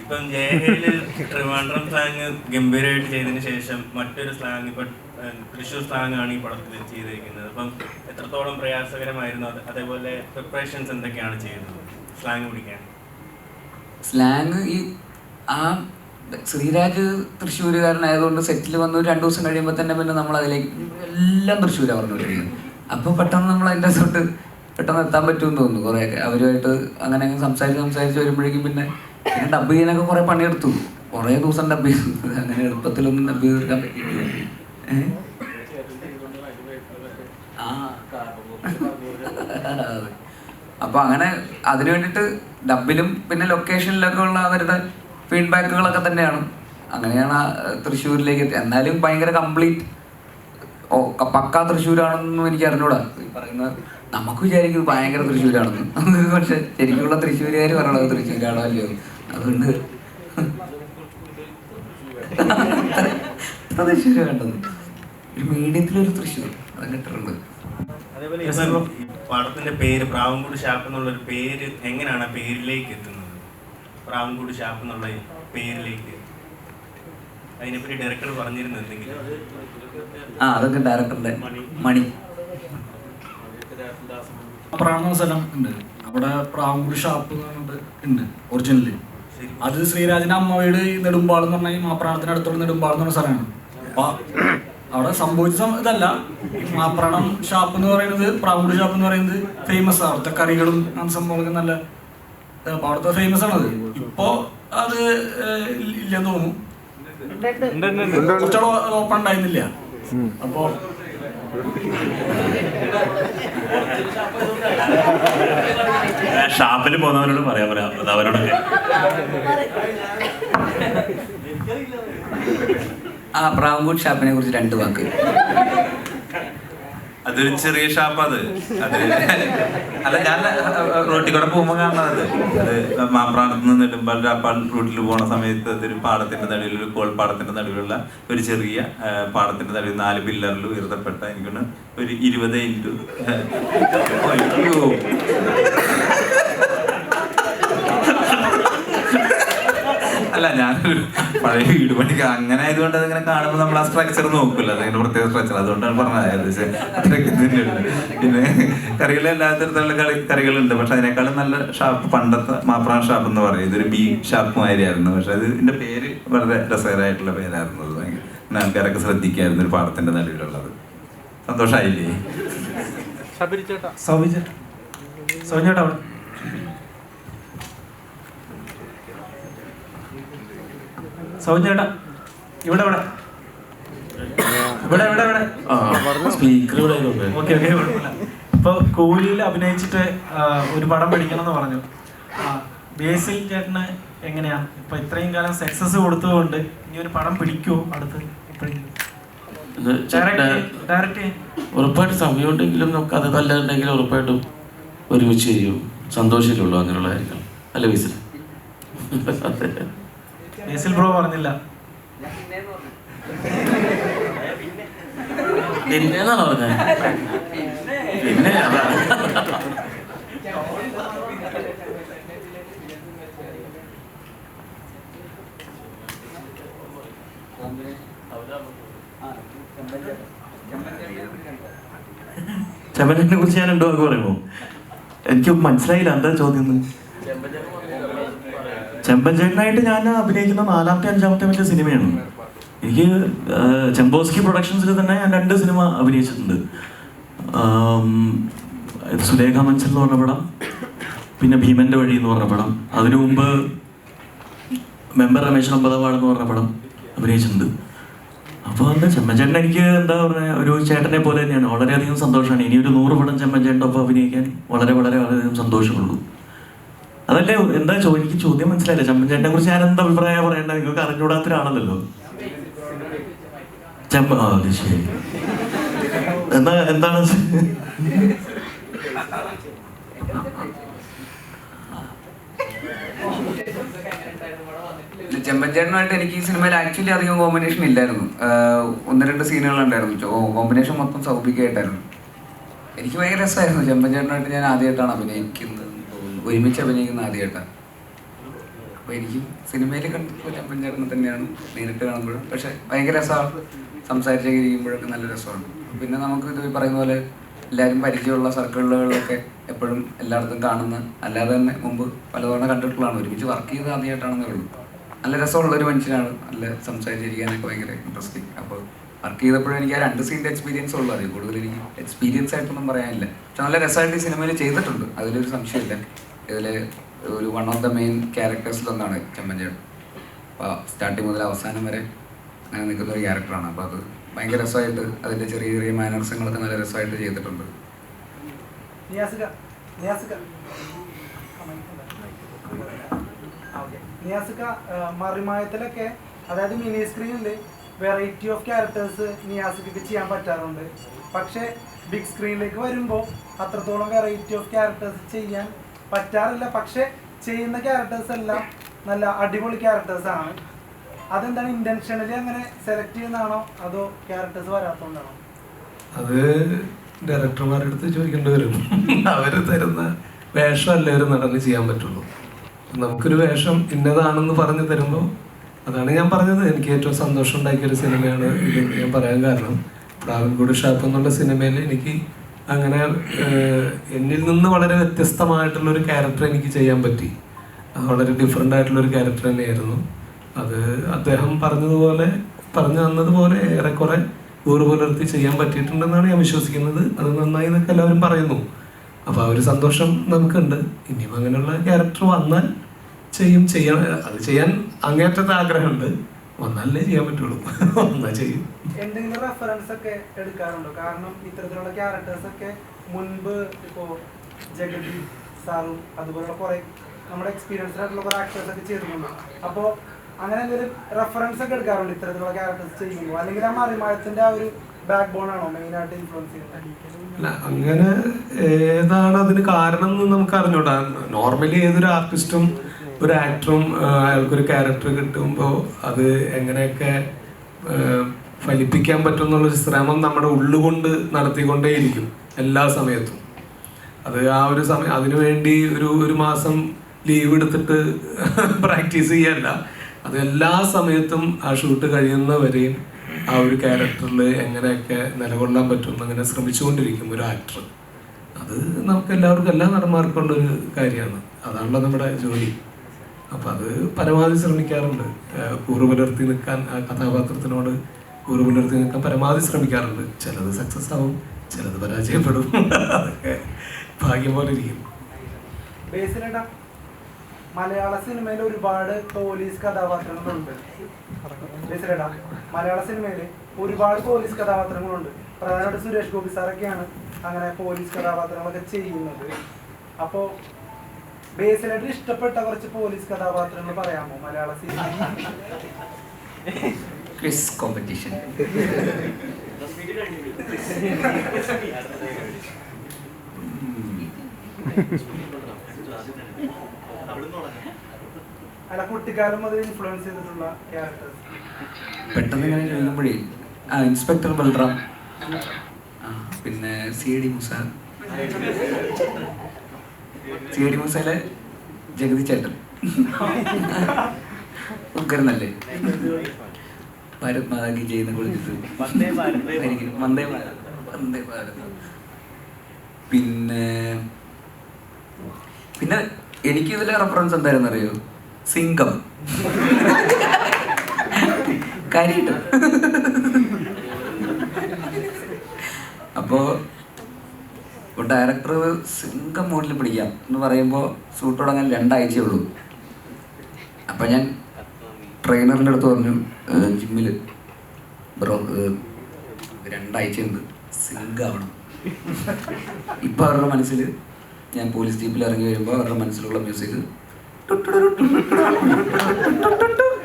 ഇപ്പം ജയഹയില് ട്രിവാൻഡ്രം സ്ലാങ് ഗംഭീരമായിട്ട് ചെയ്തതിന് ശേഷം മറ്റൊരു സ്ലാങ് ഇപ്പം തൃശ്ശൂർ സ്ലാങ് ആണ് ഈ പടത്തിൽ ചെയ്തിരിക്കുന്നത്. അപ്പം എത്രത്തോളം പ്രയാസകരമായിരുന്നു അത്? അതേപോലെ പ്രിപ്പറേഷൻസ് എന്തൊക്കെയാണ് ചെയ്യുന്നത് സ്ലാങ് പിടിക്കാൻ? സ്ലാങ് ഈ ആ ശ്രീരാജ് തൃശ്ശൂരുകാരനായതുകൊണ്ട് സെറ്റിൽ വന്ന് 2 ദിവസം കഴിയുമ്പോൾ തന്നെ പിന്നെ നമ്മൾ അതിലേക്ക് എല്ലാം തൃശ്ശൂരാണ് പറഞ്ഞുകൊണ്ടിരിക്കുന്നത്. അപ്പോൾ പെട്ടെന്ന് നമ്മൾ അതിൻ്റെ തൊട്ട് പെട്ടെന്ന് എത്താൻ പറ്റുമെന്ന് തോന്നുന്നു. കുറേയൊക്കെ അവരുമായിട്ട് അങ്ങനെ സംസാരിച്ച് വരുമ്പോഴേക്കും പിന്നെ ഡബ് ചെയ്യാനൊക്കെ കുറേ പണിയെടുത്തു. കുറേ ദിവസം ഡബ് ചെയ്തു. അങ്ങനെ എളുപ്പത്തിലൊന്നും ഡബ് ചെയ്ത് തീർക്കാൻ പറ്റിയിട്ടില്ല. അപ്പോൾ അങ്ങനെ അതിനു വേണ്ടിയിട്ട് ഡബിലും പിന്നെ ലൊക്കേഷനിലൊക്കെ ഉള്ള അവരുടെ ഫീഡ്ബാക്കുകളൊക്കെ തന്നെയാണ്. അങ്ങനെയാണ് തൃശ്ശൂരിലേക്ക് എത്തി. എന്നാലും ഭയങ്കര കംപ്ലീറ്റ് പക്കാ തൃശ്ശൂരാണെന്നും എനിക്ക് അറിഞ്ഞൂടാ. ഈ പറയുന്ന നമുക്ക് വിചാരിക്കും ഭയങ്കര തൃശ്ശൂരാണെന്ന്. പക്ഷെ ശരിക്കുള്ള തൃശ്ശൂരുകാർ പറയണത് തൃശ്ശൂരാണോ അല്ലയോ. അതുകൊണ്ട് തൃശ്ശൂർ വേണ്ടത് ഒരു മീഡിയത്തിലൊരു തൃശ്ശൂർ അത് കിട്ടുന്നുണ്ട്. അതേപോലെ പടത്തിന്റെ പേര് പ്രാവൻകൂട് ഷാപ്പ് എന്നുള്ളൊരു പേര് എങ്ങനെയാണ് ആ പേരിലേക്ക് എത്തുന്നത്? പ്രാവൻകൂട് ഷാപ്പ് എന്നുള്ള പേരിലേക്ക് അതിനെപ്പറ്റി ഡയറക്ടർ പറഞ്ഞിരുന്നു എന്തെങ്കിലും? അതൊക്കെ ഡയറക്ടറിന്റെ മണി പ്രാവണ സ്ഥലം ഉണ്ട്. അവിടെ പ്രാവൻകൂട് ഷാപ്പ് ഉണ്ട് ഒറിജിനല്. അത് ശ്രീരാജിന്റെ അമ്മ വീട് നെടുമ്പാൾ എന്ന് പറഞ്ഞാൽ മാപ്രാണത്തിന് അടുത്തുള്ള നെടുമ്പാൾ എന്ന് പറഞ്ഞ സ്ഥലമാണ്. അപ്പൊ അവിടെ സംഭവിച്ച ഇതല്ല. മാപ്രാണം ഷാപ്പ് എന്ന് പറയുന്നത്, പ്രാവൻകൂട് ഷാപ്പ് എന്ന് പറയുന്നത് ഫേമസ്. അവിടുത്തെ കറികളും അങ്ങനത്തെ സംഭവങ്ങളൊക്കെ നല്ല അവിടുത്തെ ഫേമസ് ആണത്. ഇപ്പോ അത് ഇല്ലെന്ന് തോന്നുന്നു. കുറച്ചുകൂടെ ഓപ്പൺ ഉണ്ടായിരുന്നില്ല. അപ്പോ ഷാപ്പിൽ പോകുന്നവരോട് പറയാം അവരോടൊക്കെ. പ്രാവൻകൂട് ഷാപ്പിനെ കുറിച്ച് 2 വാക്ക്. അതൊരു ചെറിയ ഷാപ്പ്. അത് അല്ല, ഞാൻ റോട്ടിൽ കൂടെ പോകുമ്പോൾ കാണുന്നത് അത് മാപ്രാണത്ത് നിന്ന് നെടുമ്പാൽ രാപ്പാൾ റൂട്ടിൽ പോണ സമയത്ത് അതൊരു പാടത്തിന്റെ നടുവിൽ, ഒരു കോൾപ്പാടത്തിന്റെ നടുവിലുള്ള ഒരു ചെറിയ പാടത്തിന്റെ നടുവിൽ 4 പില്ലറിൽ ഉയർത്തപ്പെട്ട എനിക്കൊന്ന് ഒരു 20 ഇൻറ്റു അല്ല അല്ല ഞാനൊരു പഴയ വീട് പണിക്ക് അങ്ങനെ ആയതുകൊണ്ട് അതിങ്ങനെ കാണുമ്പോൾ നമ്മൾ ആ സ്ട്രക്ചർ നോക്കില്ല, അതിന്റെ പ്രത്യേക സ്ട്രക്ചർ. അതുകൊണ്ടാണ് പറഞ്ഞത് അത്രയൊക്കെ തന്നെയുള്ളൂ. പിന്നെ കറികൾ എല്ലാ തരത്തിലുള്ള കറികളുണ്ട്, പക്ഷെ അതിനേക്കാളും നല്ല ഷാപ്പ് പണ്ടത്തെ മാപ്രാൻ ഷാപ്പ് എന്ന് പറയും. ഇതൊരു ബി ഷാപ്പ് മാതിരിയായിരുന്നു, പക്ഷെ അത് ഇതിന്റെ പേര് വളരെ രസകരമായിട്ടുള്ള പേരായിരുന്നു. അത് ഭയങ്കര ആൾക്കാരൊക്കെ ശ്രദ്ധിക്കായിരുന്നു, ഒരു പാടത്തിന്റെ നടുവിലുള്ളത്. സന്തോഷമായില്ലേ? സൗജേട്ടാ സൗജേട്ടാ ഇവിടെ ഇവിടെ ഇവിടെ ഇവിടെ ഇവിടെ സ്പീക്കർ ഇവിടെ ഓക്കെ ഓക്കെ കുഴപ്പമില്ല. ഇപ്പൊ കൂലിയിൽ അഭിനയിച്ചിട്ട് ഒരു പടം പിടിക്കണം എന്ന് പറഞ്ഞു. ബേസിൽ ചേട്ടന് എങ്ങനെയാ ഇപ്പൊ ഇത്രയും കാലം സക്സസ് കൊടുത്തതുകൊണ്ട് ഇനി ഒരു പടം പിടിക്കുമോ അടുത്ത്? ഉറപ്പായിട്ട് സമയമുണ്ടെങ്കിലും നമുക്ക് അത് കല്ലുണ്ടെങ്കിലും ഉറപ്പായിട്ടും ഒരുമിച്ച് ചെയ്യും. സന്തോഷമില്ലുള്ളൂ അങ്ങനെയുള്ള കാര്യങ്ങൾ അല്ല ബേസിൽ? ബേസിൽ ബ്രോ പറഞ്ഞില്ല പിന്നെന്നാണ് പറഞ്ഞത്. പിന്നെ ചെമ്പനെ കുറിച്ച് ഞാൻ ഉണ്ടോ പറയുമോ? എനിക്ക് മനസ്സിലായില്ല എന്താ ചോദ്യം. ചെമ്പൻചേട്ടനായിട്ട് ഞാൻ അഭിനയിക്കുന്ന 4ാമത്തെ 5ാമത്തെ മറ്റേ സിനിമയാണ്. എനിക്ക് ചെമ്പോസ്കി പ്രൊഡക്ഷൻസിൽ തന്നെ ഞാൻ 2 സിനിമ അഭിനയിച്ചിട്ടുണ്ട്. സുലേഖ മൻസൽ എന്ന് പറഞ്ഞ പടം, പിന്നെ ഭീമന്റെ വഴി എന്ന് പറഞ്ഞ പടം. അതിനു മുമ്പ് മെമ്പർ രമേശ് അമ്പലവാട് എന്ന് പറഞ്ഞ പടം അഭിനയിച്ചിട്ടുണ്ട്. അപ്പോൾ എന്താ ചെമ്മൻചേട്ടൻ എനിക്ക് എന്താ പറയുക ഒരു ചേട്ടനെ പോലെ തന്നെയാണ്. വളരെയധികം സന്തോഷമാണ്. ഇനി ഒരു 100 പടം ചെമ്മൻചേട്ടൻ്റെ ഒപ്പം അഭിനയിക്കാൻ വളരെ വളരെ വളരെയധികം സന്തോഷമുള്ളൂ. അതല്ലേ എന്താ എനിക്ക് ചോദ്യം മനസ്സിലായില്ല. ചെമ്മൻചേട്ടനെ കുറിച്ച് ഞാൻ എന്താ അഭിപ്രായം പറയേണ്ടത്? നിങ്ങൾക്ക് അറിഞ്ഞൂടാത്ത ഒരാളല്ലല്ലോ. അത് ശരി. എന്താണ് ചെമ്പൻചേട്ടനുമായിട്ട് എനിക്ക് ഈ സിനിമയിൽ ആക്ച്വലി അധികം കോമ്പിനേഷൻ ഇല്ലായിരുന്നു. 1-2 സീനുകളുണ്ടായിരുന്നു. കോമ്പിനേഷൻ മൊത്തം സൗഭികമായിട്ടായിരുന്നു. എനിക്ക് ഭയങ്കര രസമായിരുന്നു. ചെമ്പൻചേട്ടനായിട്ട് ഞാൻ ആദ്യമായിട്ടാണ് അഭിനയിക്കുന്നത്, ഒരുമിച്ച് അഭിനയിക്കുന്നത് ആദ്യമായിട്ടാണ്. അപ്പോൾ എനിക്ക് സിനിമയിൽ കണ്ടിട്ടുള്ള ചെമ്പൻചേട്ടനെ തന്നെയാണ് നേരിട്ട് കാണുമ്പോഴും. പക്ഷേ ഭയങ്കര രസമാണ്, സംസാരിച്ചിരിക്കുമ്പോഴൊക്കെ നല്ല രസമാണ്. പിന്നെ നമുക്ക് ഇത് പറയുന്ന പോലെ എല്ലാവരും പരിചയമുള്ള സർക്കിളുകളിലൊക്കെ എപ്പോഴും എല്ലായിടത്തും കാണുന്ന, അല്ലാതെ തന്നെ മുമ്പ് പലതവണ കണ്ടിട്ടുള്ളതാണ്. ഒരുമിച്ച് വർക്ക് ചെയ്ത് ആദ്യമായിട്ടാണെന്നേ ഉള്ളൂ. നല്ല രസമുള്ളൊരു മനുഷ്യനാണ്, നല്ല സംസാരിച്ചിരിക്കാനൊക്കെ ഭയങ്കര ഇൻട്രസ്റ്റിംഗ്. അപ്പോൾ വർക്ക് ചെയ്തപ്പോഴും എനിക്ക് ആ 2 സീൻ്റെ എക്സ്പീരിയൻസ് ഉള്ളൂ. അതിൽ കൂടുതൽ എനിക്ക് എക്സ്പീരിയൻസ് ആയിട്ടൊന്നും പറയാനില്ല. പക്ഷെ നല്ല രസമായിട്ട് ഈ സിനിമയിൽ ചെയ്തിട്ടുണ്ട്, അതിലൊരു സംശയമില്ല. ഇതിൽ ഒരു വൺ ഓഫ് ദ മെയിൻ ക്യാരക്ടേഴ്സിലൊന്നാണ് ചെമ്മൻചേട്ടൻ. അപ്പോൾ സ്റ്റാർട്ടിങ് മുതൽ അവസാനം വരെ അങ്ങനെ നിൽക്കുന്ന ഒരു ക്യാരക്ടറാണ്. അപ്പോൾ അത് ഭയങ്കര രസമായിട്ട് അതിൻ്റെ ചെറിയ ചെറിയ മാനർസങ്ങളൊക്കെ നല്ല രസമായിട്ട് ചെയ്തിട്ടുണ്ട്. മറിമായത്തിലൊക്കെ അതായത് മിനി സ്ക്രീനിൽ വെറൈറ്റി ഓഫ് ക്യാരക്ടേഴ്സ് നിയാസിക്കൊക്കെ ചെയ്യാൻ പറ്റാറുണ്ട്. പക്ഷേ ബിഗ് സ്ക്രീനിലേക്ക് വരുമ്പോൾ അത്രത്തോളം വെറൈറ്റി ഓഫ് ക്യാരക്ടേഴ്സ് ചെയ്യാൻ പറ്റാറില്ല. പക്ഷെ ചെയ്യുന്ന ക്യാരക്ടേഴ്സ് എല്ലാം നല്ല അടിപൊളി ക്യാരക്ടേഴ്സാണ്. അതെന്താണ് ഇന്റൻഷനലി അങ്ങനെ സെലക്ട് ചെയ്യുന്നതാണോ അതോ ക്യാരക്ടേഴ്സ് വരാത്തതുകൊണ്ടാണോ? അത് ഡയറക്ടർമാരുടെ അടുത്ത് ചോദിക്കേണ്ടി വരും. അവർ തരുന്ന വേഷമല്ലേ ഒരു നടന്ന് ചെയ്യാൻ പറ്റുള്ളൂ. നമുക്കൊരു വേഷം ഇന്നതാണെന്ന് പറഞ്ഞു തരുമ്പോൾ, അതാണ് ഞാൻ പറഞ്ഞത്, എനിക്ക് ഏറ്റവും സന്തോഷം ഉണ്ടാക്കിയൊരു സിനിമയാണ് ഇത് ഞാൻ പറയാൻ കാരണം. പ്രാവൻകൂട് ഷാപ്പ് എന്നുള്ള സിനിമയിൽ എനിക്ക് അങ്ങനെ എന്നിൽ നിന്ന് വളരെ വ്യത്യസ്തമായിട്ടുള്ളൊരു ക്യാരക്ടർ എനിക്ക് ചെയ്യാൻ പറ്റി. അത് വളരെ ഡിഫറെൻ്റ് ആയിട്ടുള്ളൊരു ക്യാരക്ടർ തന്നെയായിരുന്നു. അത് അദ്ദേഹം പറഞ്ഞു തന്നതുപോലെ ഏറെക്കുറെ പുലർത്തി ചെയ്യാൻ പറ്റിയിട്ടുണ്ടെന്നാണ് ഞാൻ വിശ്വസിക്കുന്നത്. അത് നന്നായി എന്നൊക്കെ എല്ലാവരും പറയുന്നു. അപ്പോൾ ആ ഒരു സന്തോഷം നമുക്കുണ്ട്. ഇനിയും അങ്ങനെയുള്ള ക്യാരക്ടർ വന്നാൽ അത് ചെയ്യാൻ അങ്ങേറ്റത്തെ ആഗ്രഹമുണ്ട്. വന്നാലേ ചെയ്യാൻ പറ്റുള്ളൂ. വന്നാൽ ചെയ്യും. എന്തെങ്കിലും റെഫറൻസ് ഒക്കെ എടുക്കാറുണ്ടോ? കാരണം ഇത്തരത്തിലുള്ള ക്യാരക്ടേഴ്സ് ഒക്കെ മുൻപ് ഇപ്പോൾ ജഗതി സാറും അതുപോലുള്ള കുറെ നമ്മുടെ എക്സ്പീരിയൻസ്ഡ് ആയിട്ടുള്ള കുറെ ആക്ടേഴ്സ് ഒക്കെ ചെയ്തിട്ടുണ്ട്. അപ്പോൾ അങ്ങനെ എന്തെങ്കിലും റെഫറൻസ് ഒക്കെ എടുക്കാറുണ്ട് ഇത്തരത്തിലുള്ള ക്യാരക്ടേഴ്സ് ചെയ്യുമ്പോൾ? അല്ലെങ്കിൽ ആ മറിമായത്തിന്റെ ആ ഒരു ബാക്ക് ബോൺ ആണോ മെയിനായിട്ട് ഇൻഫ്ലുവൻസ് ചെയ്യുന്നത്? അല്ല, അങ്ങനെ ഏതാണ് അതിന് കാരണം എന്ന് നമുക്ക് അറിഞ്ഞൂടാ. നോർമലി ഏതൊരു ആർട്ടിസ്റ്റും ഒരു ആക്ടറും അയാൾക്കൊരു ക്യാരക്ടർ കിട്ടുമ്പോൾ അത് എങ്ങനെയൊക്കെ ഫലിപ്പിക്കാൻ പറ്റും എന്നുള്ളൊരു ശ്രമം നമ്മുടെ ഉള്ളുകൊണ്ട് നടത്തിക്കൊണ്ടേയിരിക്കും എല്ലാ സമയത്തും. അത് ആ ഒരു സമയം അതിനുവേണ്ടി ഒരു മാസം ലീവ് എടുത്തിട്ട് പ്രാക്ടീസ് ചെയ്യല്ല. അത് എല്ലാ സമയത്തും ആ ഷൂട്ട് കഴിയുന്നവരെയും ആ ഒരു ക്യാരക്ടറിൽ എങ്ങനെയൊക്കെ നിലകൊള്ളാൻ പറ്റുമെന്ന് അങ്ങനെ ശ്രമിച്ചുകൊണ്ടിരിക്കും ഒരു ആക്ടർ. അത് നമുക്ക് എല്ലാവർക്കും, എല്ലാ നടന്മാർക്കും ഉള്ളൊരു കാര്യമാണ്. അതാണല്ലോ നമ്മുടെ ജോലി. അപ്പം അത് പരമാവധി ശ്രമിക്കാറുണ്ട്. കൂറ് പുലർത്തി നിൽക്കാൻ, ആ കഥാപാത്രത്തിനോട് കൂറ് പുലർത്തി നിൽക്കാൻ പരമാവധി ശ്രമിക്കാറുണ്ട്. ചിലത് സക്സസ് ആവും, ചിലത് പരാജയപ്പെടും. അതൊക്കെ ഭാഗ്യം പോലെ ഇരിക്കും. ബേസിലേട്ടാ, മലയാള സിനിമയിൽ ഒരുപാട് പോലീസ് കഥാപാത്രങ്ങളുണ്ട്. ബേസിലേട്ടാ, മലയാള സിനിമയിൽ ഒരുപാട് പോലീസ് കഥാപാത്രങ്ങളുണ്ട്. പ്രധാനമായിട്ട് സുരേഷ് ഗോപി സാറൊക്കെയാണ് അങ്ങനെ പോലീസ് കഥാപാത്രങ്ങളൊക്കെ ചെയ്യുന്നത്. അപ്പോൾ ബേസിലായിട്ട് ഇഷ്ടപ്പെട്ട കുറച്ച് പോലീസ് കഥാപാത്രങ്ങൾ പറയാമോ മലയാള സിനിമ? Quiz competition. അല്ല, കുട്ടിക്കാലം അത് ഇൻഫ്ലുവൻസ് ചെയ്തിട്ടുള്ള ക്യാരക്ടേഴ്സ് പെട്ടെന്ന് ഇങ്ങനെ ചോദിക്കുമ്പോഴേ ഇൻസ്പെക്ടർ ബൽറാം, പിന്നെ CID മൂസ, CID മൂസയിലെ ജഗതി ചേട്ടൻ ഉഗ്രനല്ലേ, ഭാരത് മാതാ കി ജയ് എന്ന് വിളിച്ചിട്ട് വന്ദേ ഭാരത്. പിന്നെ പിന്നെ എനിക്ക് ഇതിലെ റെഫറൻസ് എന്തായിരുന്നു അറിയോ? സിംഗം. കാര്യമായിട്ട്. അപ്പോൾ ഡയറക്ടർ സിംഗം മോഡിൽ പിടിക്കാം എന്ന് പറയുമ്പോൾ ഷൂട്ട് തുടങ്ങാൻ 2 ആഴ്ചയേ ഉള്ളൂ. അപ്പം ഞാൻ ട്രെയിനറിൻ്റെ അടുത്ത് പറഞ്ഞു, ജിമ്മിൽ ബ്രോ 2 ആഴ്ചയുണ്ട്, സിംഗാവണം. ഇപ്പം അവരുടെ മനസ്സിൽ ഞാൻ പോലീസ് ജീപ്പിൽ ഇറങ്ങി വരുമ്പോൾ അവരുടെ മനസ്സിലുള്ള മ്യൂസിക്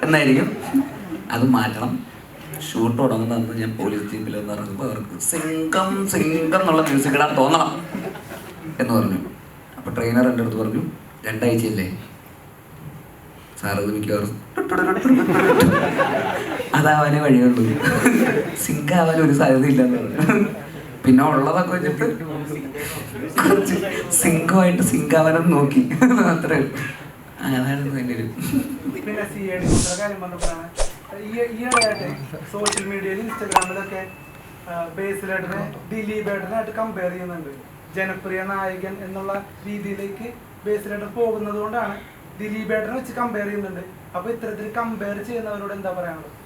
എന്നായിരിക്കും. അത് മാറ്റണം. ഷൂട്ട് തുടങ്ങുന്നതെന്ന് ഞാൻ പോലീസ് ജീപ്പിൽ എന്ന് ഇറങ്ങുമ്പോൾ അവർക്ക് സിംഗം സിംഗം എന്നുള്ള മ്യൂസിക് ഇടാൻ തോന്നണം എന്ന് പറഞ്ഞു. അപ്പോൾ ട്രെയിനർ എൻ്റെ അടുത്ത് പറഞ്ഞു, 2 ആഴ്ചയല്ലേ സാർ, ഇത് മിക്കവാറും അതാവാനേ വഴിയുള്ളൂ, സിംഗാവാൻ ഒരു സാധ്യതയില്ലെന്ന് പറഞ്ഞു. പിന്നെ ഉള്ളതൊക്കെ വെച്ചിട്ട് കുറച്ച് സിംഗമായിട്ട് സിംഗാവാനെന്ന് നോക്കി, അത്രേ ഉള്ളൂ. അതായിരുന്നു എൻ്റെ ഒരു. പിന്നെ CID കാര്യം പറഞ്ഞപ്പോഴാണ് ഈയിടെയായിട്ട് സോഷ്യൽ മീഡിയയിൽ ഇൻസ്റ്റാഗ്രാമിലൊക്കെ ബേസിലേട്ടനെ ദിലീപേട്ടനായിട്ട് കമ്പയർ ചെയ്യുന്നുണ്ട്. ജനപ്രിയ നായകൻ എന്നുള്ള രീതിയിലേക്ക് ബേസിലേട്ടൻ പോകുന്നത് കൊണ്ടാണ് ദിലീപേട്ടനെ വെച്ച് കമ്പയർ ചെയ്യുന്നുണ്ട്. അപ്പൊ ഇത്തരത്തിൽ കമ്പയർ ചെയ്യുന്നവരോട് എന്താ പറയാനുള്ളത്?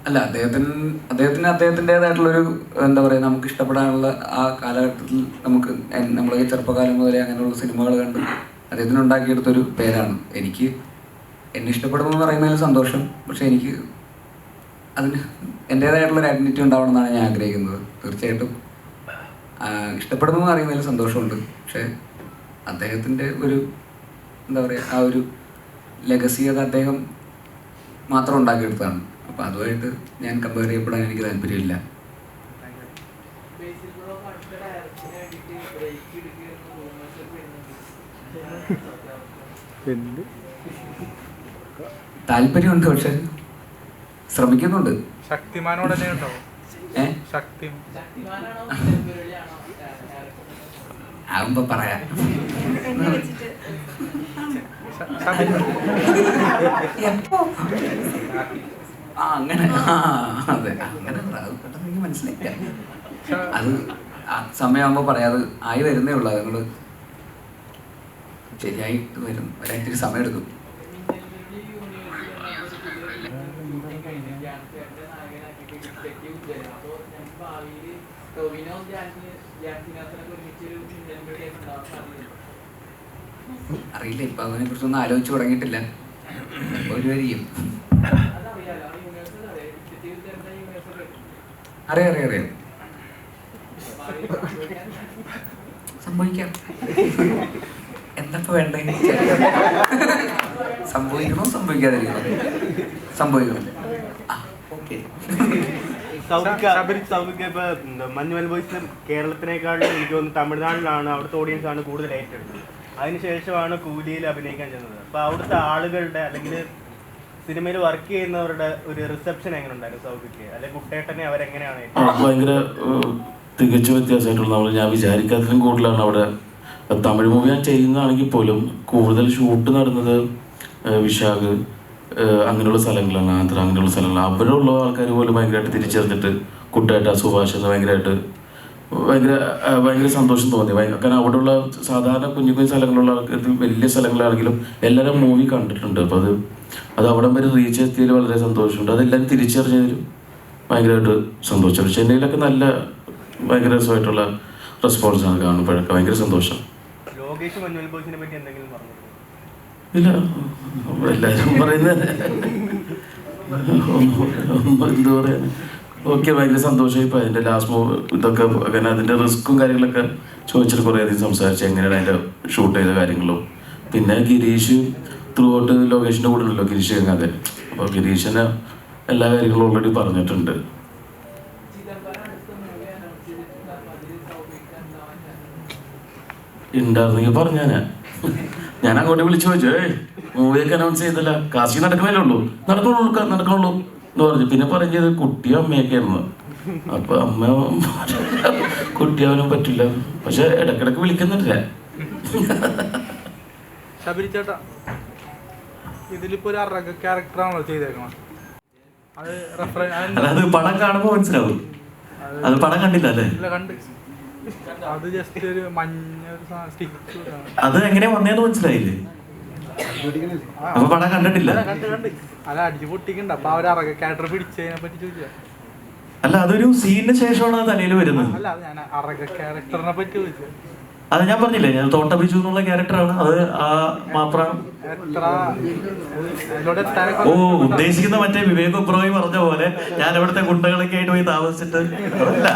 അല്ല, അദ്ദേഹത്തിൻ്റെതായിട്ടുള്ളൊരു എന്താ പറയുക, നമുക്ക് ഇഷ്ടപ്പെടാനുള്ള ആ കാലഘട്ടത്തിൽ നമുക്ക് നമ്മളെ ചെറുപ്പകാലം മുതലേ അങ്ങനെയുള്ള സിനിമകൾ കണ്ട് അദ്ദേഹത്തിന് ഉണ്ടാക്കിയെടുത്തൊരു പേരാണ്. എനിക്ക് എന്നെ ഇഷ്ടപ്പെടുന്നു എന്ന് പറയുന്നതിൽ സന്തോഷം, പക്ഷെ എനിക്ക് അതിന് എൻ്റേതായിട്ടുള്ളൊരു ഐഡൻറ്റിറ്റി ഉണ്ടാവണമെന്നാണ് ഞാൻ ആഗ്രഹിക്കുന്നത്. തീർച്ചയായിട്ടും ഇഷ്ടപ്പെടുന്നു എന്ന് പറയുന്നതിൽ സന്തോഷമുണ്ട്, പക്ഷേ അദ്ദേഹത്തിൻ്റെ ഒരു എന്താ പറയുക, ആ ഒരു ലെഗസി അത് അദ്ദേഹം മാത്രം ഉണ്ടാക്കിയെടുത്തതാണ്. അപ്പോൾ അതുമായിട്ട് ഞാൻ കമ്പയർ ചെയ്യപ്പെടാൻ എനിക്ക് താല്പര്യമില്ല. താല്പര്യമുണ്ട്, പക്ഷെ ശ്രമിക്കുന്നുണ്ട്. ശക്തിമാനോട് തന്നെ കേട്ടോ. ശക്തി ആകുമ്പോ പറയാം. അങ്ങനെ അതെ, അങ്ങനെ പെട്ടെന്ന് മനസ്സിലായില്ല. അത് സമയമാകുമ്പോ പറയാം. അത് ആയി വരുന്നേ ഉള്ളൂ. അതുങ്ങൾ ശരിയായിട്ട് വരും, ഒരാഴ്ച സമയം എടുക്കും. അറിയില്ല, ഇപ്പൊ അതിനെ കുറിച്ചൊന്നും ആലോചിച്ച് തുടങ്ങിയിട്ടില്ല. ഒരു വരിയും അറിയാം സംഭവിക്കാം. എന്തൊക്കെ വേണ്ടേ? സംഭവിക്കണോ സംഭവിക്കാതിരിക്കണോ? സംഭവിക്കണം. ഓക്കെ. ഇപ്പൊ മഞ്ഞുമൽ ബോയ്സ് കേരളത്തിനേക്കാളും എനിക്ക് തോന്നുന്നു തമിഴ്നാട്ടിലാണ്, അവിടുത്തെ ഓഡിയൻസ് ആണ് കൂടുതൽ ഏറ്റെടുത്തത്. അതിനുശേഷമാണ് കൂലിയിൽ അഭിനയിക്കാൻ ചെന്നത്. അപ്പൊ അവിടുത്തെ ആളുകളുടെ അല്ലെങ്കിൽ സിനിമയിൽ വർക്ക് ചെയ്യുന്നവരുടെ ഒരു റിസപ്ഷൻ എങ്ങനെ ഉണ്ടായിരുന്നു സൗബിക്ക്, അല്ലെങ്കിൽ കുട്ടേട്ടനെ അവരെങ്ങനെയാണ്? ഭയങ്കര തികച്ചും വ്യത്യാസമായിട്ടുള്ള, ഞാൻ വിചാരിക്കാത്തതിലും കൂടുതലാണ് അവിടെ. തമിഴ് മൂവി ഞാൻ ചെയ്യുന്നതാണെങ്കിൽ പോലും കൂടുതൽ ഷൂട്ട് നടന്നത് വിശാഖ്, അങ്ങനെയുള്ള സ്ഥലങ്ങളാണ്, ആന്ധ്ര, അങ്ങനെയുള്ള സ്ഥലങ്ങളാണ്. അവിടെയുള്ള ആൾക്കാർ പോലും ഭയങ്കരമായിട്ട് തിരിച്ചറിഞ്ഞിട്ട് കുട്ടേട്ട, സുഭാഷ് എന്ന് ഭയങ്കര സന്തോഷം തോന്നി. കാരണം അവിടെയുള്ള സാധാരണ കുഞ്ഞു കുഞ്ഞു സ്ഥലങ്ങളുള്ള ആൾക്കാർക്ക് വലിയ സ്ഥലങ്ങളാണെങ്കിലും എല്ലാവരും മൂവി കണ്ടിട്ടുണ്ട്. അപ്പോൾ അത് അവിടം വരെ റീച്ച് എത്തിയതിൽ വളരെ സന്തോഷമുണ്ട്. അതെല്ലാവരും തിരിച്ചറിഞ്ഞതിൽ ഭയങ്കരമായിട്ട് സന്തോഷമുണ്ട്. ചെന്നൈയിലൊക്കെ ഭയങ്കര രസമായിട്ടുള്ള റെസ്പോൺസാണ് കാണുമ്പോഴൊക്കെ. ഭയങ്കര സന്തോഷം. ലോകേഷ് മഞ്ഞുമൽ ബോയ്സിനെ പറ്റി എന്തെങ്കിലും പറഞ്ഞു? ഇല്ല, എല്ലാവരും പറയുന്നത് എന്താ പറയാ, ഓക്കെ, ഭയങ്കര സന്തോഷമായി. ഇപ്പോൾ അതിൻ്റെ ലാസ്റ്റ് ഇതൊക്കെ അങ്ങനെ അതിൻ്റെ റിസ്ക്കും കാര്യങ്ങളൊക്കെ ചോദിച്ചിട്ട് കുറേ അധികം സംസാരിച്ചു, എങ്ങനെയാണ് അതിൻ്റെ ഷൂട്ട് ചെയ്ത കാര്യങ്ങളും. പിന്നെ ഗിരീഷ് ത്രൂ ഔട്ട് ലൊക്കേഷൻ്റെ കൂടെ ഉണ്ടല്ലോ, ഗിരീഷ് ഗംഗാധരൻ. അപ്പോൾ ഗിരീഷിനെ എല്ലാ കാര്യങ്ങളും ഓൾറെഡി പറഞ്ഞിട്ടുണ്ട്. ഉണ്ടായിരുന്നെങ്കിൽ പറഞ്ഞാ ഞാൻ അങ്ങോട്ട് വിളിച്ചു ചോദിച്ചു, മൂവിയൊക്കെ അനൗൺസ് ചെയ്തില്ല, കാസ്റ്റിംഗ് നടക്കണല്ലേ ഉള്ളൂ, നടക്കണുള്ളൂ എന്ന് പറഞ്ഞു. പിന്നെ പറഞ്ഞത് കുട്ടിയും അമ്മയൊക്കെ ആയിരുന്നു. അപ്പൊ അമ്മ കുട്ടിയാവാനും പറ്റില്ല, പക്ഷെ ഇടക്കിടക്ക് വിളിക്കുന്നില്ല. ശബരി ചേട്ടാ, ഇതിലിപ്പോ ഒരു അറക ക്യാരക്ടറാണല്ലോ ചെയ്തേക്കണം. അത് പടം കാണുമ്പോ മനസ്സിലാവും. അത് പടം കണ്ടില്ല അല്ലേ? അത് ജസ്റ്റ് ഒരു മഞ്ഞ സ്റ്റിക്ക്. അത് എങ്ങനെ വന്നേന്ന് മനസ്സിലായില്ലേ? അപ്പൊ പടം കണ്ടിട്ടില്ല? അല്ല, അടിച്ചു പൊട്ടിക്കണ്ട. അപ്പൊ അവർ അറക ക്യാരക്ടർ പിടിച്ചതിനെ പറ്റി ചോദിച്ചാ. അല്ല, അതൊരു സീനിന് ശേഷമാണ് തലയിൽ വരുന്നത്. അല്ല, ഞാൻ അറക ക്യാരക്ടറിനെ പറ്റി ചോദിച്ചത്. അത് ഞാൻ പറഞ്ഞില്ലേ, ഞാൻ തോട്ട ബിജു എന്നുള്ള ക്യാരക്ടറാണ്. അത് ആ മാപ്രാണം. ഓ, ഉദ്ദേശിക്കുന്ന മറ്റേ വിവേക് ഒബ്രോയി പറഞ്ഞ പോലെ ഞാൻ ഇവിടുത്തെ ഗുണ്ടകളൊക്കെ ആയിട്ട് പോയി താമസിച്ചിട്ട് അതല്ല,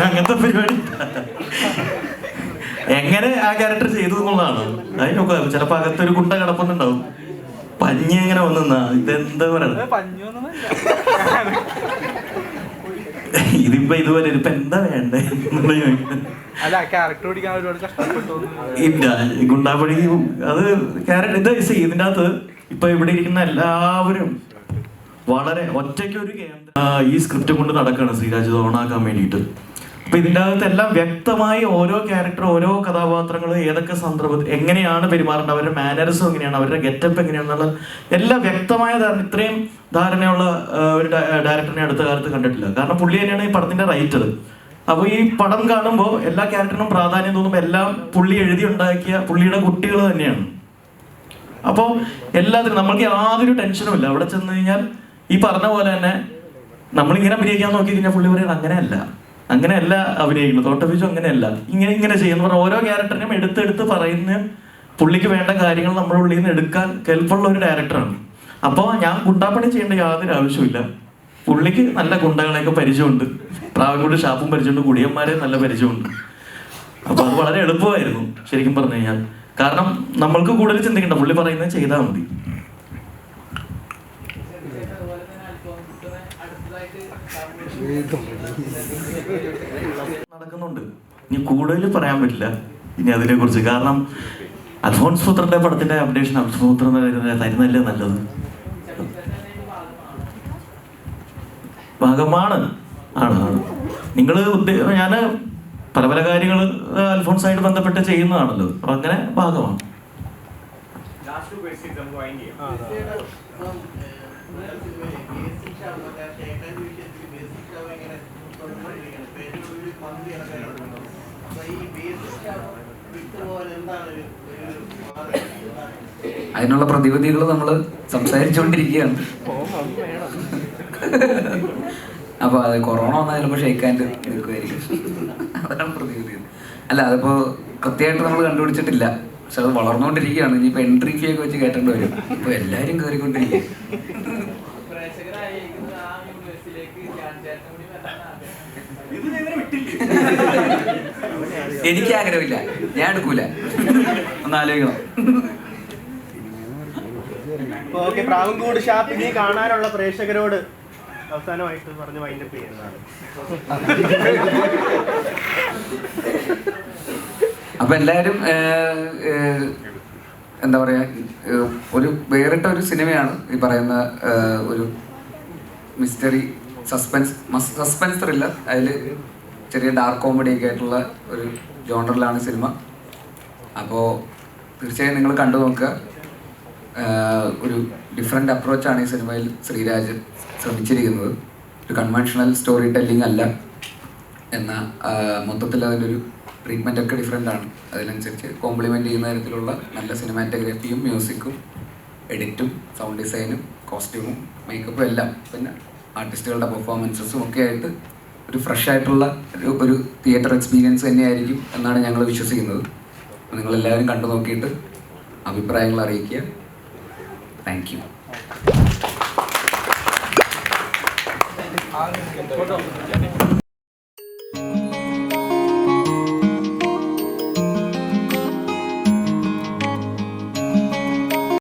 അങ്ങനത്തെ പരിപാടി. എങ്ങനെ ആ ക്യാരക്ടർ ചെയ്തു എന്നുള്ളതാണ്. അതിനൊക്കെ ചിലപ്പോ അകത്തൊരു ഗുണ്ട കിടപ്പുന്നുണ്ടാവും, പഞ്ഞി എങ്ങനെ വന്നാ ഇതെന്താ പറയണത്. ഇതിപ്പോ ഇതുപോലെ ഇപ്പൊ എന്താ വേണ്ടേ? ഇല്ല, ഗുണ്ടാപ്പടി അത് ക്യാരക്ടർ ഇത് ഇതിൻ്റെ അകത്ത് ഇപ്പൊ ഇവിടെ ഇരിക്കുന്ന എല്ലാവരും വളരെ ഒറ്റയ്ക്ക് ഒരു ഈ സ്ക്രിപ്റ്റ് കൊണ്ട് നടക്കുകയാണ് ശ്രീരാജ് ഓണാക്കാൻ വേണ്ടിയിട്ട്. അപ്പൊ ഇതിൻ്റെ അകത്ത് എല്ലാം വ്യക്തമായി ഓരോ ക്യാരക്ടർ, ഓരോ കഥാപാത്രങ്ങൾ ഏതൊക്കെ സന്ദർഭത്തിൽ എങ്ങനെയാണ് പെരുമാറേണ്ടത്, അവരുടെ മാനറിസം എങ്ങനെയാണ്, അവരുടെ ഗെറ്റപ്പ് എങ്ങനെയാണെന്നുള്ള എല്ലാം വ്യക്തമായ ധാരണ. ഇത്രയും ധാരണയുള്ള ഒരു ഡയറക്ടറിനെ അടുത്ത കാലത്ത് കണ്ടിട്ടില്ല. കാരണം പുള്ളി തന്നെയാണ് ഈ പടത്തിന്റെ റൈറ്റർ. അപ്പോൾ ഈ പടം കാണുമ്പോൾ എല്ലാ ക്യാരക്ടറിനും പ്രാധാന്യം തോന്നുമ്പോൾ എല്ലാം പുള്ളി എഴുതി ഉണ്ടാക്കിയ പുള്ളിയുടെ കുട്ടികൾ തന്നെയാണ്. അപ്പോൾ എല്ലാത്തിനും നമ്മൾക്ക് യാതൊരു ടെൻഷനും ഇല്ല. അവിടെ ചെന്ന് കഴിഞ്ഞാൽ ഈ പറഞ്ഞ പോലെ തന്നെ നമ്മളിങ്ങനെ അഭിനയിക്കാൻ നോക്കി കഴിഞ്ഞാൽ പുള്ളി പറയുന്നത് അങ്ങനെയല്ല അഭിനയിക്കുന്നത്, തോട്ട ബിജു അങ്ങനെയല്ല, ഇങ്ങനെ ചെയ്യുന്ന പറഞ്ഞാൽ ഓരോ ക്യാരക്ടറിനും എടുത്തെടുത്ത് പറയുന്ന പുള്ളിക്ക് വേണ്ട കാര്യങ്ങൾ നമ്മുടെ ഉള്ളിൽ നിന്ന് എടുക്കാൻ കെൽപ്പുള്ള ഒരു ഡയറക്ടറാണ്. അപ്പോൾ ഞാൻ ഗുണ്ടാപ്പണി ചെയ്യേണ്ട യാതൊരു ആവശ്യമില്ല. പുള്ളിക്ക് നല്ല ഗുണ്ടകളെയൊക്കെ പരിചയമുണ്ട്, പ്രാവൻകൂട് ഷാപ്പും പരിചയമുണ്ട്, കുടിയന്മാരെ നല്ല പരിചയമുണ്ട്. അപ്പൊ അത് വളരെ എളുപ്പമായിരുന്നു ശരിക്കും പറഞ്ഞു കഴിഞ്ഞാൽ. കാരണം നമ്മൾക്ക് കൂടുതൽ ചിന്തിക്കണ്ട, പുള്ളി പറയുന്നത് ചെയ്താൽ മതി. നടക്കുന്നുണ്ട്, ഇനി കൂടുതൽ പറയാൻ പറ്റില്ല ഇനി അതിനെ കുറിച്ച്. കാരണം അൽഫോൺസ് പുത്രന്റെ പടത്തിന്റെ അപ്ഡേഷൻ അൽഫോൺസ് പുത്രൻ തരുന്നല്ലേ നല്ലത്. ഭാഗമാണ് ആണ് നിങ്ങൾ ഞാൻ പല കാര്യങ്ങൾ അൽഫോൺസായിട്ട് ബന്ധപ്പെട്ട് ചെയ്യുന്നതാണല്ലോ, അപ്പൊ അങ്ങനെ ഭാഗമാണ്. അതിനുള്ള പ്രതിവിധികൾ നമ്മൾ സംസാരിച്ചുകൊണ്ടിരിക്കുകയാണ്. അപ്പോൾ അത് കൊറോണ വന്നാൽ ചിലപ്പോൾ ഷെയ്ക്കാൻ്റെ നിൽക്കുമായിരിക്കും. അതാണ് പ്രതിവിധി. അല്ല, അതിപ്പോൾ കൃത്യമായിട്ട് നമ്മൾ കണ്ടുപിടിച്ചിട്ടില്ല, പക്ഷെ അത് വളർന്നുകൊണ്ടിരിക്കുകയാണ്. ഇനിയിപ്പോൾ എൻട്രി ഫീ ഒക്കെ വെച്ച് കയറ്റേണ്ടി വരും. ഇപ്പോൾ എല്ലാവരും കയറിക്കൊണ്ടിരിക്കുക. എനിക്ക് ആഗ്രഹമില്ല, ഞാൻ എടുക്കൂല, ഒന്ന് ആലോചിക്കണം. ഓക്കെ, പ്രാവൻകൂട് ഷാപ്പിനെ കാണാനുള്ള പ്രേക്ഷകരോട് അവസാനമായിട്ട് പറഞ്ഞ് വൈൻഡപ്പ് ചെയ്യുന്നതാണ്. അപ്പൊ എല്ലാവരും എന്താ പറയാ, ഒരു വേറിട്ട ഒരു സിനിമയാണ് ഈ പറയുന്ന ഒരു മിസ്റ്ററി സസ്പെൻസ് ത്രില്ലർ. അതിൽ ചെറിയ ഡാർക്ക് കോമഡി ഒക്കെ ആയിട്ടുള്ള ഒരു ജോണറിലാണ് സിനിമ. അപ്പോൾ തീർച്ചയായും നിങ്ങൾ കണ്ടു നോക്കുക. ഒരു ഡിഫറെൻ്റ് അപ്രോച്ചാണ് ഈ സിനിമയിൽ ശ്രീരാജ് ശ്രമിച്ചിരിക്കുന്നത്. ഒരു കൺവെൻഷണൽ സ്റ്റോറി ടെല്ലിംഗ് അല്ല എന്ന മൊത്തത്തിൽ അതിൻ്റെ ഒരു ട്രീറ്റ്മെൻ്റ് ഒക്കെ ഡിഫറെൻ്റ് ആണ്. അതിനനുസരിച്ച് കോംപ്ലിമെൻ്റ് ചെയ്യുന്ന തരത്തിലുള്ള നല്ല സിനിമാറ്റോഗ്രാഫിയും മ്യൂസിക്കും എഡിറ്റും സൗണ്ട് ഡിസൈനും കോസ്റ്റ്യൂമും മേക്കപ്പും എല്ലാം പിന്നെ ആർട്ടിസ്റ്റുകളുടെ പെർഫോമൻസസും ഒക്കെ ആയിട്ട് ഒരു ഫ്രഷ് ആയിട്ടുള്ള ഒരു തിയേറ്റർ എക്സ്പീരിയൻസ് തന്നെയായിരിക്കും എന്നാണ് ഞങ്ങൾ വിശ്വസിക്കുന്നത്. നിങ്ങളെല്ലാവരും കണ്ടു നോക്കിയിട്ട് അഭിപ്രായങ്ങൾ അറിയിക്കുക. Thank you.